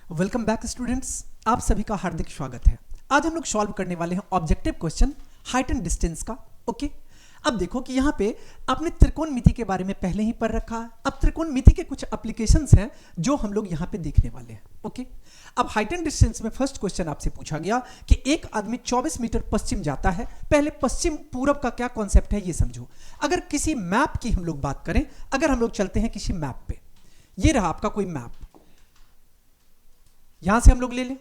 Welcome back students, आप सभी का हार्दिक स्वागत है। आज हम लोग सॉल्व करने वाले हैं objective question height and distance का। ओके, अब देखो कि यहाँ पे आपने त्रिकोणमिति के बारे में पहले ही पढ़ रखा है। अब त्रिकोणमिति के कुछ एप्लीकेशंस हैं जो हम लोग यहाँ पे देखने वाले हैं। ओके, अब हाइट एंड डिस्टेंस में फर्स्ट क्वेश्चन आपसे पूछा गया कि एक आदमी 24 मीटर पश्चिम जाता है। पहले पश्चिम पूरब का क्या कॉन्सेप्ट है ये समझो। अगर किसी मैप की हम लोग बात करें, अगर हम लोग चलते हैं किसी मैप पे, ये रहा आपका कोई मैप, यहां से हम लोग ले लें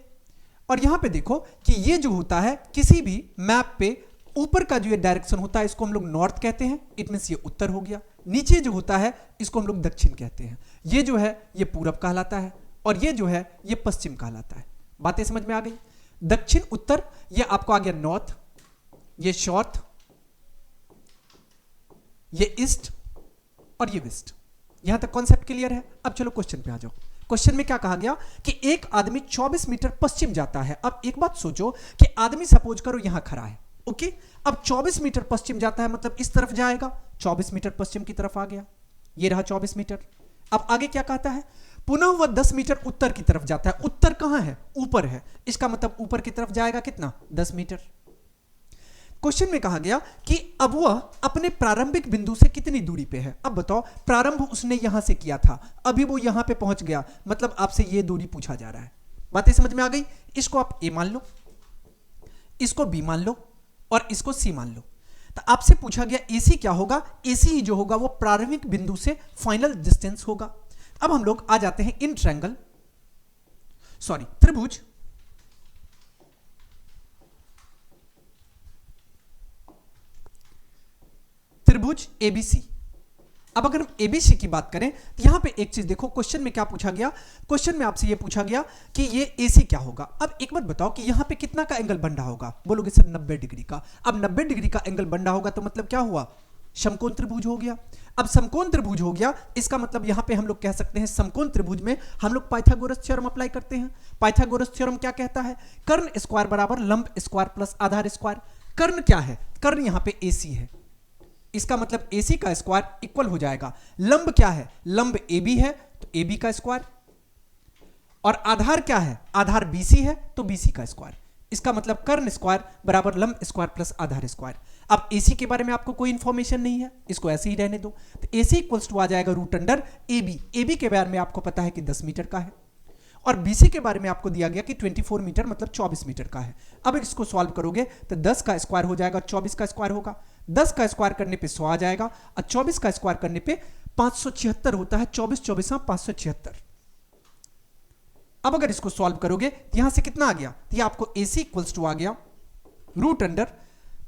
और यहां पे देखो कि ये जो होता है किसी भी मैप पे ऊपर का जो ये डायरेक्शन होता है इसको हम लोग नॉर्थ कहते हैं, इट मींस ये उत्तर हो गया। नीचे जो होता है इसको हम लोग दक्षिण कहते हैं। ये जो है ये पूरब कहलाता है और ये जो है ये पश्चिम कहलाता है। बातें समझ में आ गई? दक्षिण उत्तर ये आपको आ गया नॉर्थ, ये साउथ, ये ईस्ट और ये वेस्ट। यहां तक कॉन्सेप्ट क्लियर है? अब चलो क्वेश्चन पे आ जाओ। क्वेश्चन में क्या कहा गया कि एक आदमी 24 मीटर पश्चिम जाता है। अब एक बात सोचो कि आदमी सपोज करो यहां खड़ा है। ओके, अब 24 मीटर पश्चिम जाता है मतलब इस तरफ जाएगा, 24 मीटर पश्चिम की तरफ आ गया, ये रहा 24 मीटर। अब आगे क्या कहता है? पुनः वह 10 मीटर उत्तर की तरफ जाता है। उत्तर कहां है? ऊपर है, इसका मतलब ऊपर की तरफ जाएगा कितना? 10 मीटर। क्वेश्चन में कहा गया कि अब वह अपने प्रारंभिक बिंदु से कितनी दूरी पे है। अब बताओ, प्रारंभ उसने यहां से किया था, अभी वो यहां पे पहुंच गया, मतलब आपसे ये दूरी पूछा जा रहा है। बातें समझ में आ गई? इसको आप ए मान लो, इसको बी मान लो और इसको सी मान लो। तो आपसे पूछा गया एसी क्या होगा? एसी ही जो होगा वो प्रारंभिक बिंदु से फाइनल डिस्टेंस होगा। अब हम लोग आ जाते हैं इन ट्रायंगल, सॉरी त्रिभुज, त्रिभुज एबीसी। अब अगर हम एबीसी की बात करें तो यहां पे एक चीज देखो, क्वेश्चन में क्या पूछा गया? क्वेश्चन में आपसे ये पूछा गया कि ये एसी क्या होगा। अब एक बात बताओ कि यहां पे कितना का एंगल बन रहा होगा? बोलोगे सर 90 डिग्री का। अब 90 डिग्री का एंगल बन रहा होगा तो मतलब क्या हुआ? समकोण त्रिभुज हो गया। अब समकोण त्रिभुज हो गया, इसका मतलब यहां पे हम लोग कह सकते हैं समकोण त्रिभुज में हम लोग पाइथागोरस थ्योरम अप्लाई करते हैं। पाइथागोरस थ्योरम क्या कहता है? कर्ण स्क्वायर बराबर लंब स्क्वायर प्लस आधार स्क्वायर। कर्ण क्या है? कर्ण यहां पे एसी है, इसका मतलब AC का स्क्वायर इक्वल हो जाएगा। लंब क्या है? लंब AB है तो AB का स्क्वायर, और आधार क्या है? आधार BC है तो BC का स्क्वायर। इसका मतलब कर्ण स्क्वायर बराबर लंब स्क्वायर प्लस आधार स्क्वायर। अब AC के बारे में आपको कोई इंफॉर्मेशन नहीं है, इसको ऐसे ही रहने दो। तो AC इक्वल्स टू आ जाएगा रूट अंडर AB। AB के बारे में आपको पता है कि 10 मीटर का है और BC के बारे में आपको दिया गया कि 24 मीटर मतलब 24 मीटर का है। अब इसको सॉल्व करोगे तो 10 का स्क्वायर हो जाएगा, 24 का स्क्वायर होगा। 10 का स्क्वायर करने पे 100 आ जाएगा और 24 का स्क्वायर करने पे 576 होता है। 24 24 576। अब अगर इसको सॉल्व करोगे तो यहां से कितना आ गया? तो ये आपको AC इक्वल्स टू आ गया रूट अंडर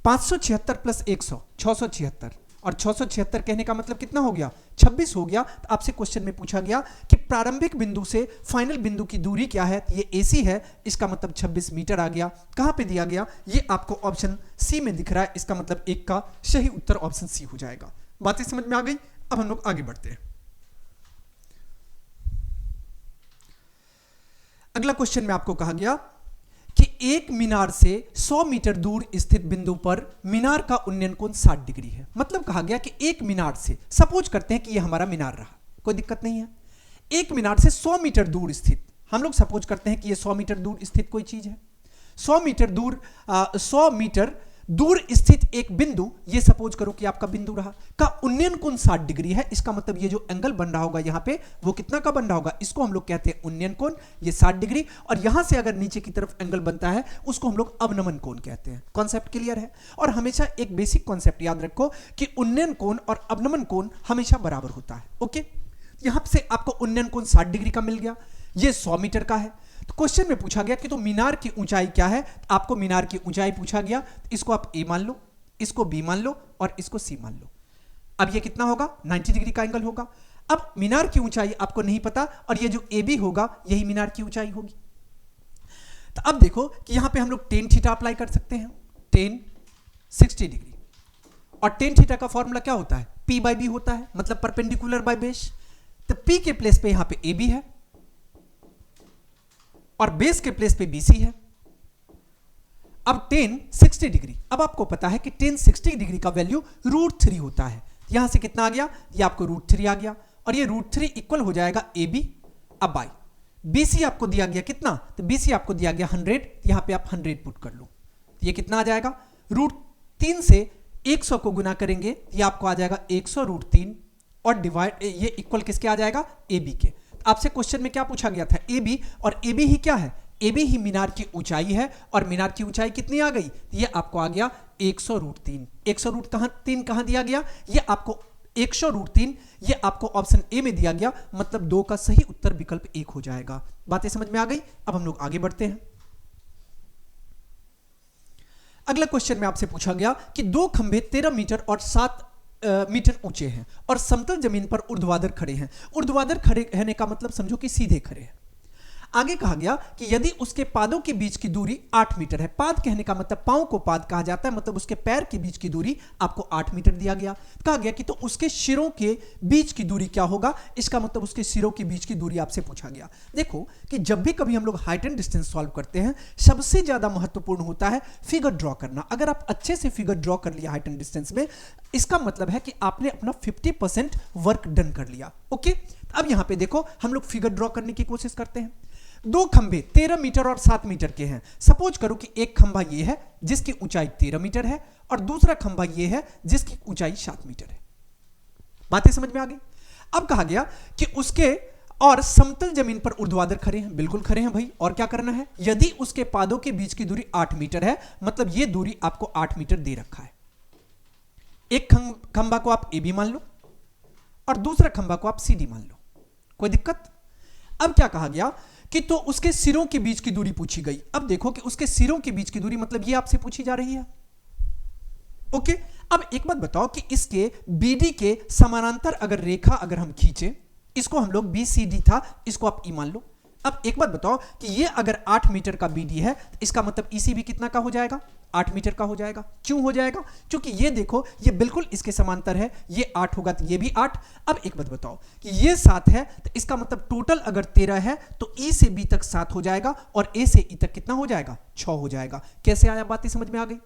576 प्लस 100, 676, और 676 कहने का मतलब कितना हो गया? 26 हो गया। तो आपसे क्वेश्चन में पूछा गया कि प्रारंभिक बिंदु से फाइनल बिंदु की दूरी क्या है? ये AC है, इसका मतलब 26 मीटर आ गया। कहां पे दिया गया? ये आपको ऑप्शन सी में दिख रहा है, इसका मतलब एक का सही उत्तर ऑप्शन सी हो जाएगा। बातें समझ में आ गई? अब हम लोग आगे बढ़ते हैं। अगला क्वेश्चन में आपको कहा गया कि एक मीनार से 100 मीटर दूर स्थित बिंदु पर मीनार का उन्नयन कोण 60 डिग्री है। मतलब कहा गया कि एक मीनार से, सपोज करते हैं कि ये हमारा मीनार रहा, कोई दिक्कत नहीं है। एक मीनार से 100 मीटर दूर स्थित, हम लोग सपोज करते हैं कि ये 100 मीटर दूर स्थित कोई चीज है। 100 मीटर दूर स्थित एक बिंदु, ये सपोज करो कि आपका बिंदु रहा, का उन्नयन कोण 60 डिग्री है। इसका मतलब ये जो एंगल बन रहा होगा यहां पे वो कितना का बन रहा होगा? इसको हम लोग कहते हैं उन्नयन कोण, ये 60 डिग्री। और यहां से अगर नीचे की तरफ एंगल बनता है उसको हम लोग अवनमन कोण कहते हैं। कॉन्सेप्ट क्लियर है? और हमेशा एक बेसिक कॉन्सेप्ट याद रखो कि उन्नयन कोण और अवनमन कोण हमेशा बराबर होता है। ओके, यहां से आपको उन्नयन कोण 60 डिग्री का मिल गया, ये 100 मीटर का है। तो क्वेश्चन में पूछा गया कि तो मीनार की ऊंचाई क्या है? आपको मीनार की ऊंचाई पूछा गया, इसको आप ए मान लो, इसको बी मान लो और इसको सी मान लो। अब ये कितना होगा? 90 डिग्री का एंगल होगा। अब मीनार की ऊंचाई आपको नहीं पता और ये जो ए बी होगा यही मीनार की ऊंचाई होगी। तो अब देखो कि यहां पे हम लोग टेन थीटा अप्लाई कर सकते हैं, टेन 60 डिग्री। और टेन थीटा का फॉर्मूला क्या होता है? P बाई बी होता है, मतलब परपेंडिकुलर बाय बेस। तो P के प्लेस पे यहां पे ए बी है और बेस के प्लेस पे BC है। अब टेन 60 डिग्री, अब आपको पता है कि टेन 60 डिग्री का वैल्यू √3 होता है। यहां से कितना आ गया? ये आपको √3 आ गया और ये √3 इक्वल हो जाएगा AB अब बाई BC आपको दिया गया कितना, तो BC आपको दिया गया 100, यहां पे आप 100 पुट कर लो, ये कितना आ जाएगा, √3 से 100 को गुना करेंगे, ये आपको आ जाएगा 100 √3 और डिवाइड, ये इक्वल किसके आ जाएगा, AB के। आपसे क्वेश्चन में क्या पूछा गया था, AB, और AB ही क्या है, AB ही मीनार की ऊंचाई है, और मीनार की ऊंचाई कितनी आ गई, ये आपको आ गया 100 √3। 100 √3 कहां दिया गया, ये आपको 100 √3, ये आपको ऑप्शन ए में दिया गया, मतलब 2 का सही उत्तर विकल्प 1 हो जाएगा। बातें समझ में आ गई। अब हम लोग आगे बढ़ते हैं। अगला क्वेश्चन में आपसे पूछा गया कि 2 खंभे 13 मीटर और 7 मीटर ऊंचे हैं और समतल जमीन पर ऊर्ध्वाधर खड़े हैं। ऊर्ध्वाधर खड़े रहने का मतलब समझो कि सीधे खड़े हैं। आगे कहा गया कि यदि उसके पादों के बीच की दूरी 8 मीटर है, पाद कहने का मतलब पांव को पाद कहा जाता है, मतलब उसके पैर के बीच की दूरी आपको 8 मीटर दिया गया। कहा गया कि तो उसके सिरों के बीच की दूरी क्या होगा, इसका मतलब उसके सिरों के बीच की दूरी आपसे पूछा गया। देखो कि जब भी कभी हम लोग हाइट एंड डिस्टेंस सॉल्व करते हैं, सबसे ज्यादा महत्वपूर्ण होता है फिगर ड्रॉ करना। अगर आप अच्छे से फिगर ड्रॉ कर लिया हाइट एंड डिस्टेंस में, इसका मतलब है कि आपने अपना 50% वर्क डन कर लिया। ओके, अब यहां पे देखो हम लोग फिगर ड्रॉ करने की कोशिश करते हैं। 2 खंभे 13 मीटर और 7 मीटर के हैं। सपोज करो कि एक खंभा ये है जिसकी ऊंचाई 13 मीटर है और दूसरा खंभा ये है जिसकी ऊंचाई 7 मीटर है। बातें समझ में आ गई। अब कहा गया कि उसके और समतल जमीन पर ऊर्ध्वाधर खड़े हैं, बिल्कुल खड़े हैं भाई। और क्या करना है, यदि उसके पादों के बीच की दूरी 8 मीटर है, मतलब ये दूरी आपको 8 मीटर दे रखा है। एक खंभा को आप AB मान लो और दूसरा खंभा को आप CD मान लो, कोई दिक्कत। अब क्या कहा गया कि तो उसके सिरों के बीच की दूरी पूछी गई। अब देखो कि उसके सिरों के बीच की दूरी मतलब ये आपसे पूछी जा रही है। ओके, अब एक बात बताओ कि इसके BD के समानांतर अगर रेखा अगर हम खींचे, इसको हम लोग BCD था, इसको आप E मान लो। अब एक बात बताओ कि ये अगर 8 मीटर का BD है, तो इसका मतलब EC भी कितना का हो जाएगा, 8 मीटर का हो जाएगा। क्यों हो जाएगा, क्योंकि ये देखो ये बिल्कुल इसके समांतर है, ये 8 होगा तो ये भी 8। अब एक बात बताओ कि ये 7 है, तो इसका मतलब टोटल अगर 13 है तो E से B तक 7 हो जाएगा और A से E तक कितना हो जाएगा, 6 हो जाएगा। कैसे आया, बातें समझ में आ गई।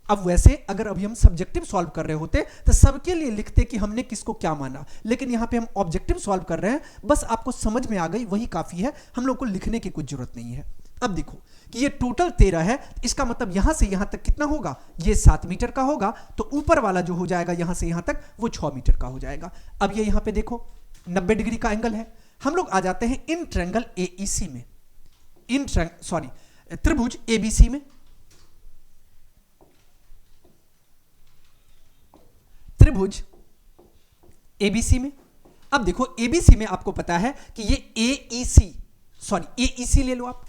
अब वैसे अगर अभी हम सब्जेक्टिव सॉल्व कर रहे होते तो सबके लिए लिखते कि हमने किसको क्या माना, लेकिन यहां पे हम ऑब्जेक्टिव सॉल्व कर रहे हैं, बस आपको समझ में आ गई वही काफी है, हम लोग को लिखने की कुछ जरूरत नहीं है। अब देखो कि ये टोटल 13 है, इसका मतलब यहां से यहां तक कितना होगा, ये 7 मीटर का होगा, तो ऊपर वाला जो हो जाएगा यहां से यहां तक वो 6 मीटर का हो जाएगा। अब ये यहां पे देखो 90 डिग्री का एंगल है। हम लोग आ जाते हैं इन ट्रायंगल AEC में, त्रिभुज ABC में। त्रिभुज ABC में, अब देखो ABC में आपको पता है कि ये AEC ले लो आप,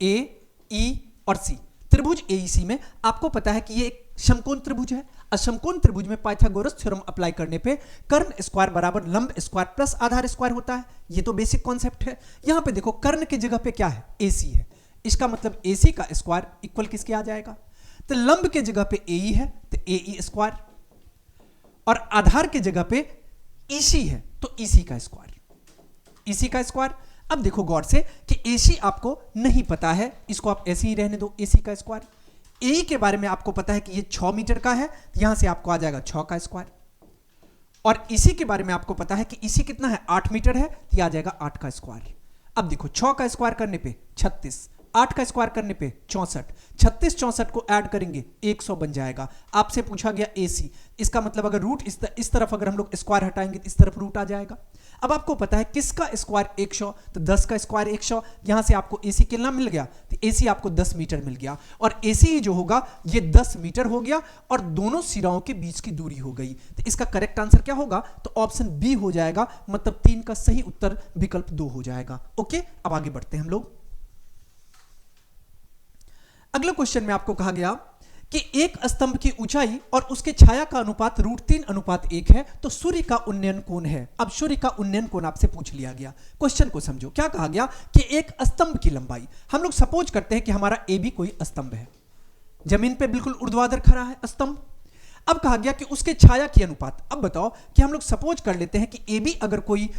A, E और C। त्रिभुज AEC में आपको पता है कि ये एक समकोण त्रिभुज है। असमकोण त्रिभुज में पाइथागोरस थ्योरम अप्लाई करने पे कर्ण स्क्वायर बराबर लंब स्क्वायर प्लस आधार स्क्वायर होता है। ये तो बेसिक कॉन्सेप्ट है। यहां पे देखो कर्ण की जगह पे क्या है, AC है, इसका मतलब AC का स्क्वायर इक्वल किसके आ जाएगा, तो लंब के जगह पे AE है तो AE स्क्वायर, और आधार के जगह पे EC है तो EC का स्क्वायर। अब देखो गौर से कि AC आपको नहीं पता है, इसको आप ऐसे ही रहने दो, AC का स्क्वायर। AE के बारे में आपको पता है कि ये 6 मीटर का है, यहां से आपको आ जाएगा 6 का स्क्वायर, और EC के बारे में आपको पता है कि EC कितना है, 8 मीटर है, तो आ जाएगा 8 का स्क्वायर। अब देखो 6 का स्क्वायर करने पे 36, 8 का स्क्वायर करने पे 64, 36 64 को ऐड करेंगे 100 बन जाएगा। आपसे पूछा गया AC, इसका मतलब अगर रूट इस तरफ अगर हम लोग स्क्वायर हटाएंगे तो इस तरफ रूट आ जाएगा। अब आपको पता है किसका स्क्वायर 100, तो 10 का स्क्वायर 100, यहां से आपको AC कितना मिल गया, तो AC आपको 10 मीटर मिल गया, और AC ही जो होगा ये 10 मीटर हो गया और दोनों सिराओं के बीच की दूरी हो गई। तो इसका करेक्ट आंसर क्या होगा, तो ऑप्शन B हो जाएगा, मतलब 3 का सही उत्तर विकल्प 2 हो जाएगा। ओके, अब आगे बढ़ते हैं हम लोग। अगला क्वेश्चन में आपको कहा गया कि एक स्तंभ की ऊंचाई और उसके छाया का अनुपात √3:1 है, तो सूर्य का उन्नयन कोण है। अब सूर्य का उन्नयन कोण आपसे पूछ लिया गया। क्वेश्चन को समझो, क्या कहा गया कि एक स्तंभ की लंबाई, हम लोग सपोज करते हैं कि हमारा AB कोई स्तंभ है, जमीन पे बिल्कुल ऊर्ध्वाधर खड़ा है स्तंभ। अब कहा गया कि उसके छाया की अनुपात। अब बताओ कि हम लोग सपोज कर लेते हैं कि AB अगर कोई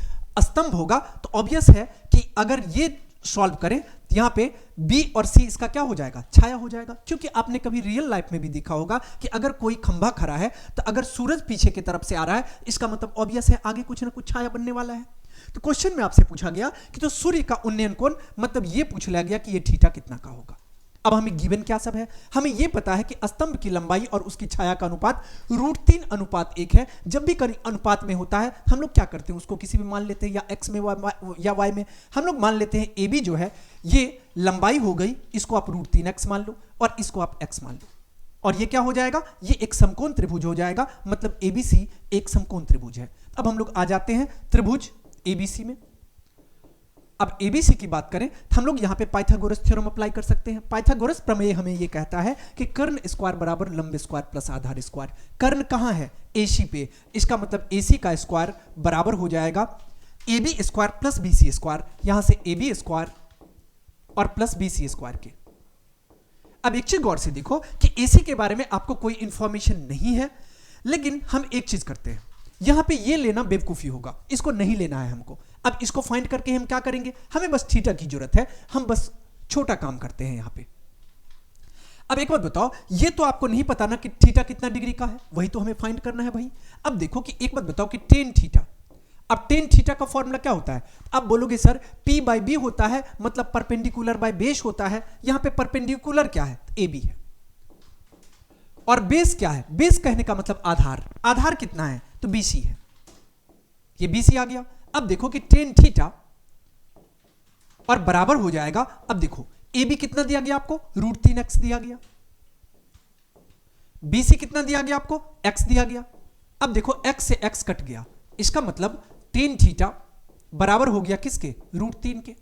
स्तंभ होगा, तो ऑब्वियस है कि अगर ये सॉल्व करें तो यहां पे B और C इसका क्या हो जाएगा, छाया हो जाएगा। क्योंकि आपने कभी रियल लाइफ में भी देखा होगा कि अगर कोई खंभा खड़ा है तो अगर सूरज पीछे की तरफ से आ रहा है, इसका मतलब ऑब्वियस है आगे कुछ ना कुछ छाया बनने वाला है। तो क्वेश्चन में आपसे पूछा गया कि तो सूर्य का उन्नयन कोण, मतलब ये पूछ लिया गया कि ये थीटा कितना का होगा। अब हमें गिवन क्या सब है, हमें यह पता है कि स्तंभ की लंबाई और उसकी छाया का अनुपात √3:1 है। जब भी कहीं अनुपात में होता है हम लोग क्या करते हैं, उसको किसी भी मान लेते हैं, या x में या y में। हम लोग मान लेते हैं AB जो है ये लंबाई हो गई, इसको आप √3x मान लो और इसको आप x मान लो, और ये क्या हो जाएगा, ये एक समकोण त्रिभुज हो जाएगा, मतलब ABC एक समकोण त्रिभुज है। अब हम लोग आ जाते हैं त्रिभुज ABC में। अब ABC की बात करें तो हम लोग यहां पे पाइथागोरस थ्योरम अप्लाई कर सकते हैं। पाइथागोरस प्रमेय हमें यह कहता है कि कर्ण स्क्वायर बराबर लंब स्क्वायर प्लस आधार स्क्वायर। कर्ण कहां है, AC पे, इसका मतलब AC का स्क्वायर बराबर हो जाएगा AB square plus BC square, यहां से AB स्क्वायर और प्लस BC स्क्वायर के। अब एक चीज गौर से देखो कि AC के बारे में आपको कोई इंफॉर्मेशन नहीं है, लेकिन हम एक चीज करते हैं, यहां पे ये लेना बेवकूफी होगा, इसको नहीं लेना है हमको। अब इसको फाइंड करके हम क्या करेंगे, हमें बस थीटा की जरूरत है, हम बस छोटा काम करते हैं यहां पे। अब एक बात बताओ, ये तो आपको नहीं पता ना कि थीटा कितना डिग्री का है, वही तो हमें फाइंड करना है भाई। अब देखो कि एक बात बताओ कि टेन थीटा, अब टेन थीटा का फॉर्मूला क्या होता है। अब बोलोगे सर P/B होता है, मतलब परपेंडिकुलर बाय बेस होता है। यहां पे परपेंडिकुलर क्या है, AB है, और बेस क्या है, बेस कहने का मतलब आधार, आधार कितना है तो BC है, ये BC आ गया। अब देखो कि टेन थीटा और बराबर हो जाएगा, अब देखो AB कितना दिया गया आपको, √3x दिया गया, BC कितना दिया गया आपको, x दिया गया। अब देखो x से x कट गया, इसका मतलब टेन थीटा बराबर हो गया किसके, √3 के।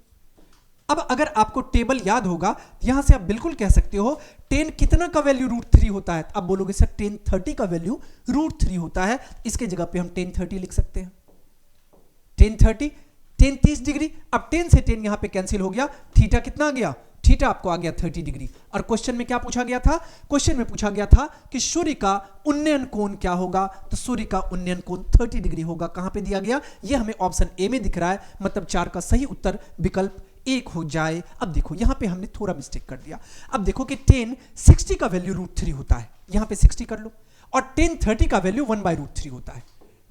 अब अगर आपको टेबल याद होगा, यहां से आप बिल्कुल कह सकते हो टेन कितना का वैल्यू √3 होता है। अब बोलोगे सर टेन 30 का वैल्यू √3 होता है, इसके जगह पे हम टेन 30 लिख सकते हैं। Ten 30, ten 30 degree. अब 10 से 10 यहां पे कैंसिल हो गया, थीटा कितना आ गया, थीटा आपको आ गया 30 डिग्री। और क्वेश्चन में क्या पूछा गया था, क्वेश्चन में पूछा गया था कि सूर्य का उन्नयन कोण क्या होगा, तो सूर्य का उन्नयन कोण 30 डिग्री होगा। कहां पे दिया गया, ये हमें ऑप्शन ए में दिख रहा है, मतलब 4 का सही उत्तर विकल्प 1 हो जाए। अब देखो यहां पे हमने थोड़ा मिस्टेक कर दिया। अब देखो कि टेन 60 का वैल्यू √3 होता है, यहां पे 60 कर लो, और टेन 30 का वैल्यू 1/√3 होता है।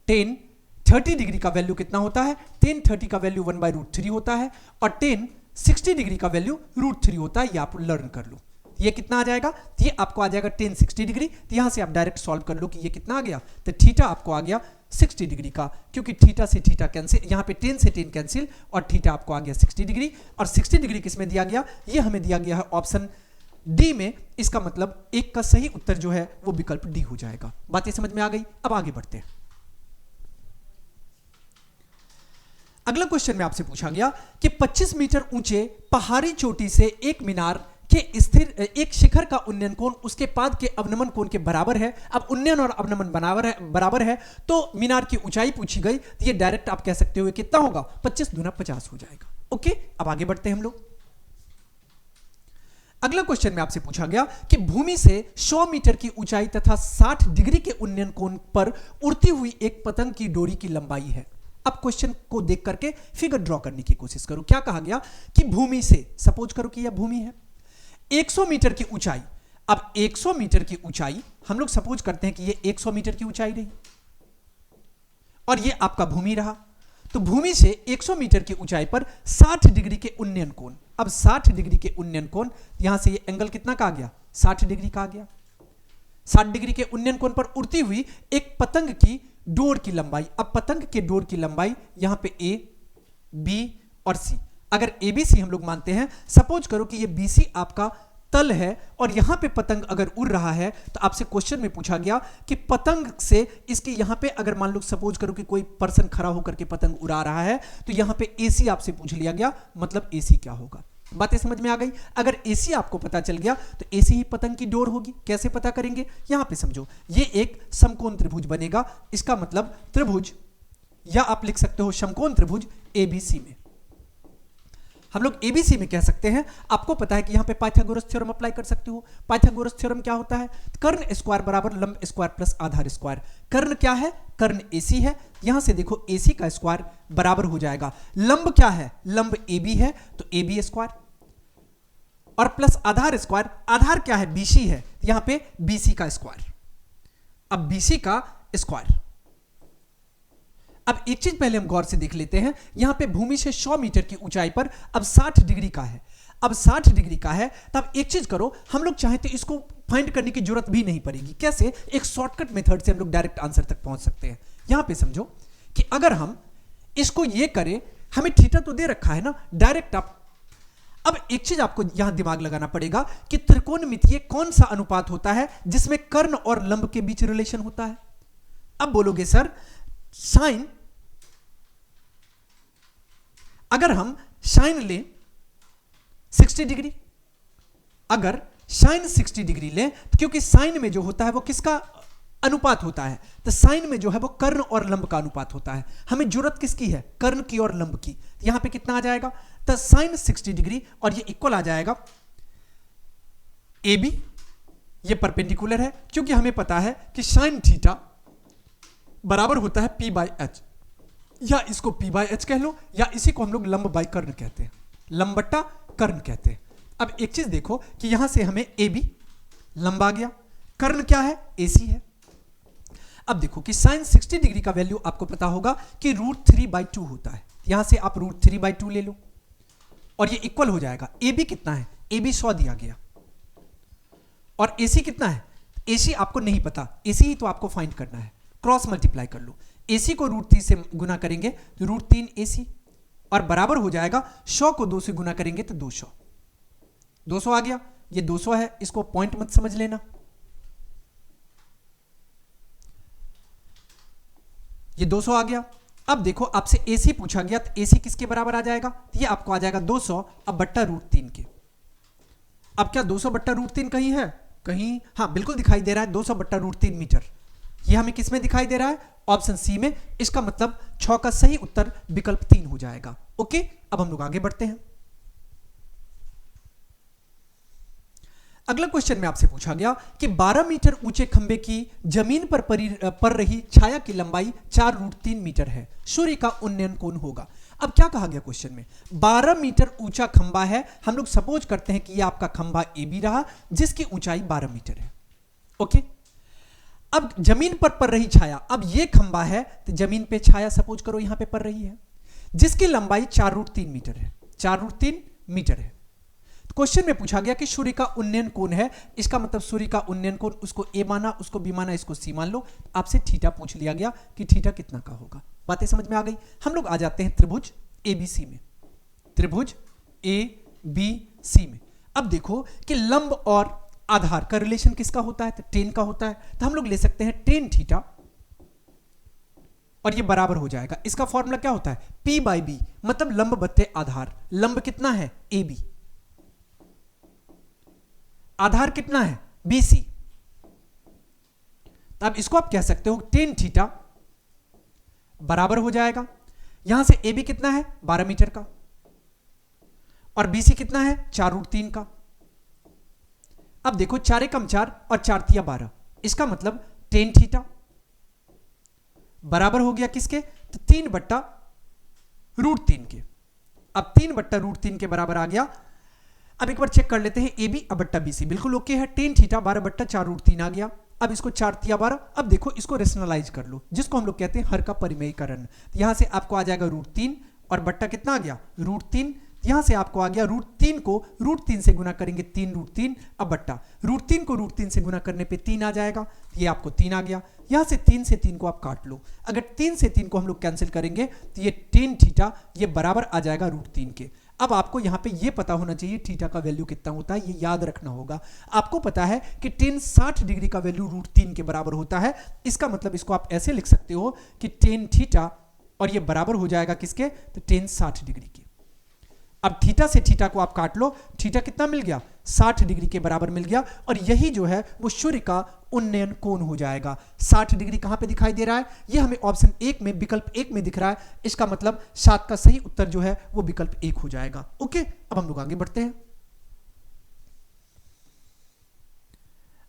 टेन 30 डिग्री का वैल्यू कितना होता है, टेन 30 का वैल्यू 1/√3 होता है, और टेन 60 डिग्री का वैल्यू √3 होता है। ये आप लर्न कर लो, ये कितना आ जाएगा, ये आपको आ जाएगा टेन 60 डिग्री। तो यहां से आप डायरेक्ट सॉल्व कर लो कि ये कितना आ गया, तो थीटा आपको आ गया 60 डिग्री का, क्योंकि थीटा से थीटा कैंसिल, यहां पे 10 से 10 कैंसिल, और थीटा आपको आ गया 60 डिग्री। और 60 डिग्री किस में दिया गया, ये हमें दिया गया है ऑप्शन डी में। इसका मतलब एक का सही उत्तर जो है वो विकल्प डी हो जाएगा। बातें समझ में आ गई। अब आगे बढ़ते हैं। अगला क्वेश्चन में आपसे पूछा गया कि 25 मीटर ऊंचे पहाड़ी चोटी से एक मीनार के स्थिर एक शिखर का उन्नयन कोण उसके पाद के अवनमन कोण के बराबर है। अब उन्नयन और अवनमन बराबर है तो मीनार की ऊंचाई पूछी गई, तो ये डायरेक्ट आप कह सकते हो कितना होगा, 25 दूना 50 हो जाएगा। ओके, अब आगे बढ़ते हैं हम लोग। अगला क्वेश्चन में आपसे पूछा गया कि भूमि से 100 मीटर की ऊंचाई तथा 60 डिग्री के उन्नयन कोण पर उड़ती हुई एक पतंग की डोरी की लंबाई है। अब क्वेश्चन को देख करके फिगर ड्रॉ करने की कोशिश करो। क्या कहा गया कि भूमि से, सपोज करो कि यह भूमि है, 100 मीटर की ऊंचाई। अब 100 मीटर की ऊंचाई हम लोग सपोज करते हैं कि ये 100 मीटर की ऊंचाई रही और ये आपका भूमि रहा। तो भूमि से 100 मीटर की ऊंचाई पर 60 डिग्री के उन्नयन कोण। अब 60 डिग्री के उन्नयन कोण, यहां से ये एंगल कितना का आ गया, 60 डिग्री का आ गया। 60 डिग्री के उन्नयन कोण पर उड़ती हुई एक पतंग की डोर की लंबाई। अब पतंग के डोर की लंबाई यहां पे ए, बी और सी। अगर ए बी सी हम लोग मानते हैं, सपोज करो कि ये बी सी आपका तल है और यहां पे पतंग अगर उड़ रहा है, तो आपसे क्वेश्चन में पूछा गया कि पतंग से इसके यहां पे अगर मान लो सपोज करो कि कोई पर्सन खड़ा होकर के पतंग उड़ा रहा है, तो यहां पे एसी आपसे पूछ लिया गया, मतलब एसी क्या होगा। बातें समझ में आ गई। अगर एसी आपको पता चल गया तो एसी ही पतंग की डोर होगी। कैसे पता करेंगे, यहां पे समझो ये एक समकोण त्रिभुज बनेगा, इसका मतलब त्रिभुज, या आप लिख सकते हो समकोण त्रिभुज एबीसी में। हम लोग एबीसी में कह सकते हैं। आपको पता है कि यहां पे पाइथागोरस थ्योरम अप्लाई कर सकते हो। पाइथागोरस थ्योरम क्या होता है, कर्ण स्क्वायर बराबर लंब स्क्वायर प्लस आधार स्क्वायर। कर्ण क्या है, कर्ण एसी है, यहां से देखो एसी का स्क्वायर बराबर हो जाएगा, लंब क्या है, लंब एबी है तो एबी स्क्वायर, और प्लस आधार स्क्वायर, आधार क्या है, बीसी है, यहां पे बीसी का स्क्वायर। अब बीसी का स्क्वायर, अब एक चीज पहले हम गौर से देख लेते हैं, यहां पे भूमि से 100 मीटर की ऊंचाई पर अब 60 डिग्री का है। अब 60 डिग्री का है तब एक चीज करो, हम लोग चाहे तो इसको फाइंड करने की जरूरत भी नहीं पड़ेगी। कैसे? एक शॉर्टकट मेथड से हम लोग डायरेक्ट आंसर तक पहुंच सकते हैं। यहां पे समझो कि अगर हम इसको ये करें, हमें थीटा तो दे रखा है ना, डायरेक्ट आप, अब एक चीज आपको यहां दिमाग लगाना पड़ेगा कि त्रिकोणमितीय कौन सा अनुपात होता है जिसमें कर्ण और लंब के बीच रिलेशन होता है। अब बोलोगे सर साइन, अगर हम साइन लें 60 डिग्री, अगर साइन 60 डिग्री लें तो क्योंकि साइन में जो होता है वो किसका अनुपात होता है, तो साइन में जो है वो कर्ण और लंब का अनुपात होता है। हमें जरूरत किसकी है? कर्ण की और लंब की। यहां पे कितना आ जाएगा? तो साइन 60 डिग्री और ये इक्वल आ जाएगा ए बी, ये परपेंडिकुलर है क्योंकि हमें पता है कि साइन थीटा बराबर होता है पी बाई एच, या इसको पी बाई एच कह लो, या इसी को हम लोग लंब बाई कर्ण कहते हैं, लंब बट्टा कर्ण कहते हैं। अब एक चीज देखो कि यहां से हमें ए बी लंब आ गया, कर्ण क्या है? ए सी है। अब देखो कि साइन 60 डिग्री का वैल्यू आपको पता होगा कि √3/2 होता है। यहां से आप √3/2 ले लो और ये इक्वल हो जाएगा। ए बी कितना है? ए बी 100 दिया गया, और ए सी कितना है? ए सी आपको नहीं पता, ए सी ही तो आपको फाइंड करना है, क्रॉस मल्टीप्लाई कर लो। ए सी को √3 से गुना करेंगे तो √3 ए सी, और बराबर हो जाएगा 100 को 2 से गुना करेंगे तो 200। 200 आ गया, ये 200 है, इसको पॉइंट मत समझ लेना, ये 200 आ गया। अब देखो आपसे AC पूछा गया तो AC किसके बराबर आ जाएगा? तो ये आपको आ जाएगा 200 अब बट्टा √3 के। अब क्या 200 बट्टा √3 कहीं है? कहीं, हाँ बिल्कुल दिखाई दे रहा है, 200 बट्टा √3 मीटर। ये हमें किस में दिखाई दे रहा है? ऑप्शन सी में। इसका मतलब 6 का सही उत्तर विकल्प 3 हो जाएगा। ओके, अब हम लोग आगे बढ़ते हैं। अगला क्वेश्चन में आपसे पूछा गया कि 12 मीटर ऊंचे खंबे की जमीन पर पर रही छाया की लंबाई 4√3 मीटर है, सूर्य का उन्नयन कोण होगा। अब क्या कहा गया क्वेश्चन में? 12 मीटर ऊंचा खंबा है, हम लोग सपोज करते हैं कि यह आपका खंबा ए बी रहा जिसकी ऊंचाई 12 मीटर है। ओके, अब जमीन पर रही छाया, अब यह खंबा है तो जमीन पे छाया सपोज करो यहां पे पड़ रही है जिसकी लंबाई 4√3 मीटर है, 4√3 मीटर है। क्वेश्चन में पूछा गया कि सूर्य का उन्नयन कोण है, इसका मतलब सूर्य का उन्नयन कोण, उसको ए माना, उसको बी माना, इसको सी मान लो। आपसे थीटा पूछ लिया गया कि थीटा कितना का होगा। बातें समझ में आ गई। हम लोग आ जाते हैं त्रिभुज एबीसी में, त्रिभुज एबीसी में। अब देखो कि लंब और आधार का रिलेशन किसका होता है? तो टेन का होता है। तो हम लोग ले सकते हैं टेन थीटा और ये बराबर हो जाएगा, इसका फॉर्मूला क्या होता है? P बाई बी, मतलब लंब बत्ते आधार। लंब कितना है? ए बी, आधार कितना है? BC। अब इसको आप कह सकते हो टेन थीटा बराबर हो जाएगा, यहां से AB कितना है? 12 मीटर का, और BC कितना है? 4√3 का। अब देखो 4 कम 4 और 4 तिया 12, इसका मतलब टेन थीटा बराबर हो गया किसके? तो 3 बट्टा √3 के। अब 3 बट्टा √3 के बराबर आ गया। अब एक बार चेक कर लेते हैं ए बी अब बट्टा BC बिल्कुल ओके है। टेन थीटा 12 बट्टा 4√3 आ गया। अब इसको 4 तिया 12, अब देखो इसको रेशनलाइज कर लो, जिसको हम लोग कहते हैं हर का परिमेयीकरण। यहां से आपको आ जाएगा √3 और बट्टा कितना आ गया? √3। यहां से आपको आ गया √3 को √3 से गुना करेंगे 3√3, अब बट्टा √3 को √3 से गुना करने पे 3 आ जाएगा, ये आपको 3 आ गया। यहां से 3 से 3 को आप काट लो, अगर 3 से 3 को हम लोग कैंसिल करेंगे तो ये टेन थीटा ये बराबर आ जाएगा √3 के। अब आपको यहां पे ये पता होना चाहिए थीटा का वैल्यू कितना होता है, ये याद रखना होगा। आपको पता है कि टेन 60 डिग्री का वैल्यू √3 के बराबर होता है, इसका मतलब इसको आप ऐसे लिख सकते हो कि टेन थीटा और ये बराबर हो जाएगा किसके? तो टेन 60 डिग्री के। अब थीटा से थीटा को आप काट लो, थीटा कितना मिल गया? 60 डिग्री के बराबर मिल गया, और यही जो है वो सूर्य का उन्नयन कोण हो जाएगा। 60 डिग्री कहां पे दिखाई दे रहा है? ये हमें ऑप्शन 1 में, विकल्प 1 में दिख रहा है, इसका मतलब 7 का सही उत्तर जो है वो विकल्प 1 हो जाएगा। ओके, अब हम लोग आगे बढ़ते हैं।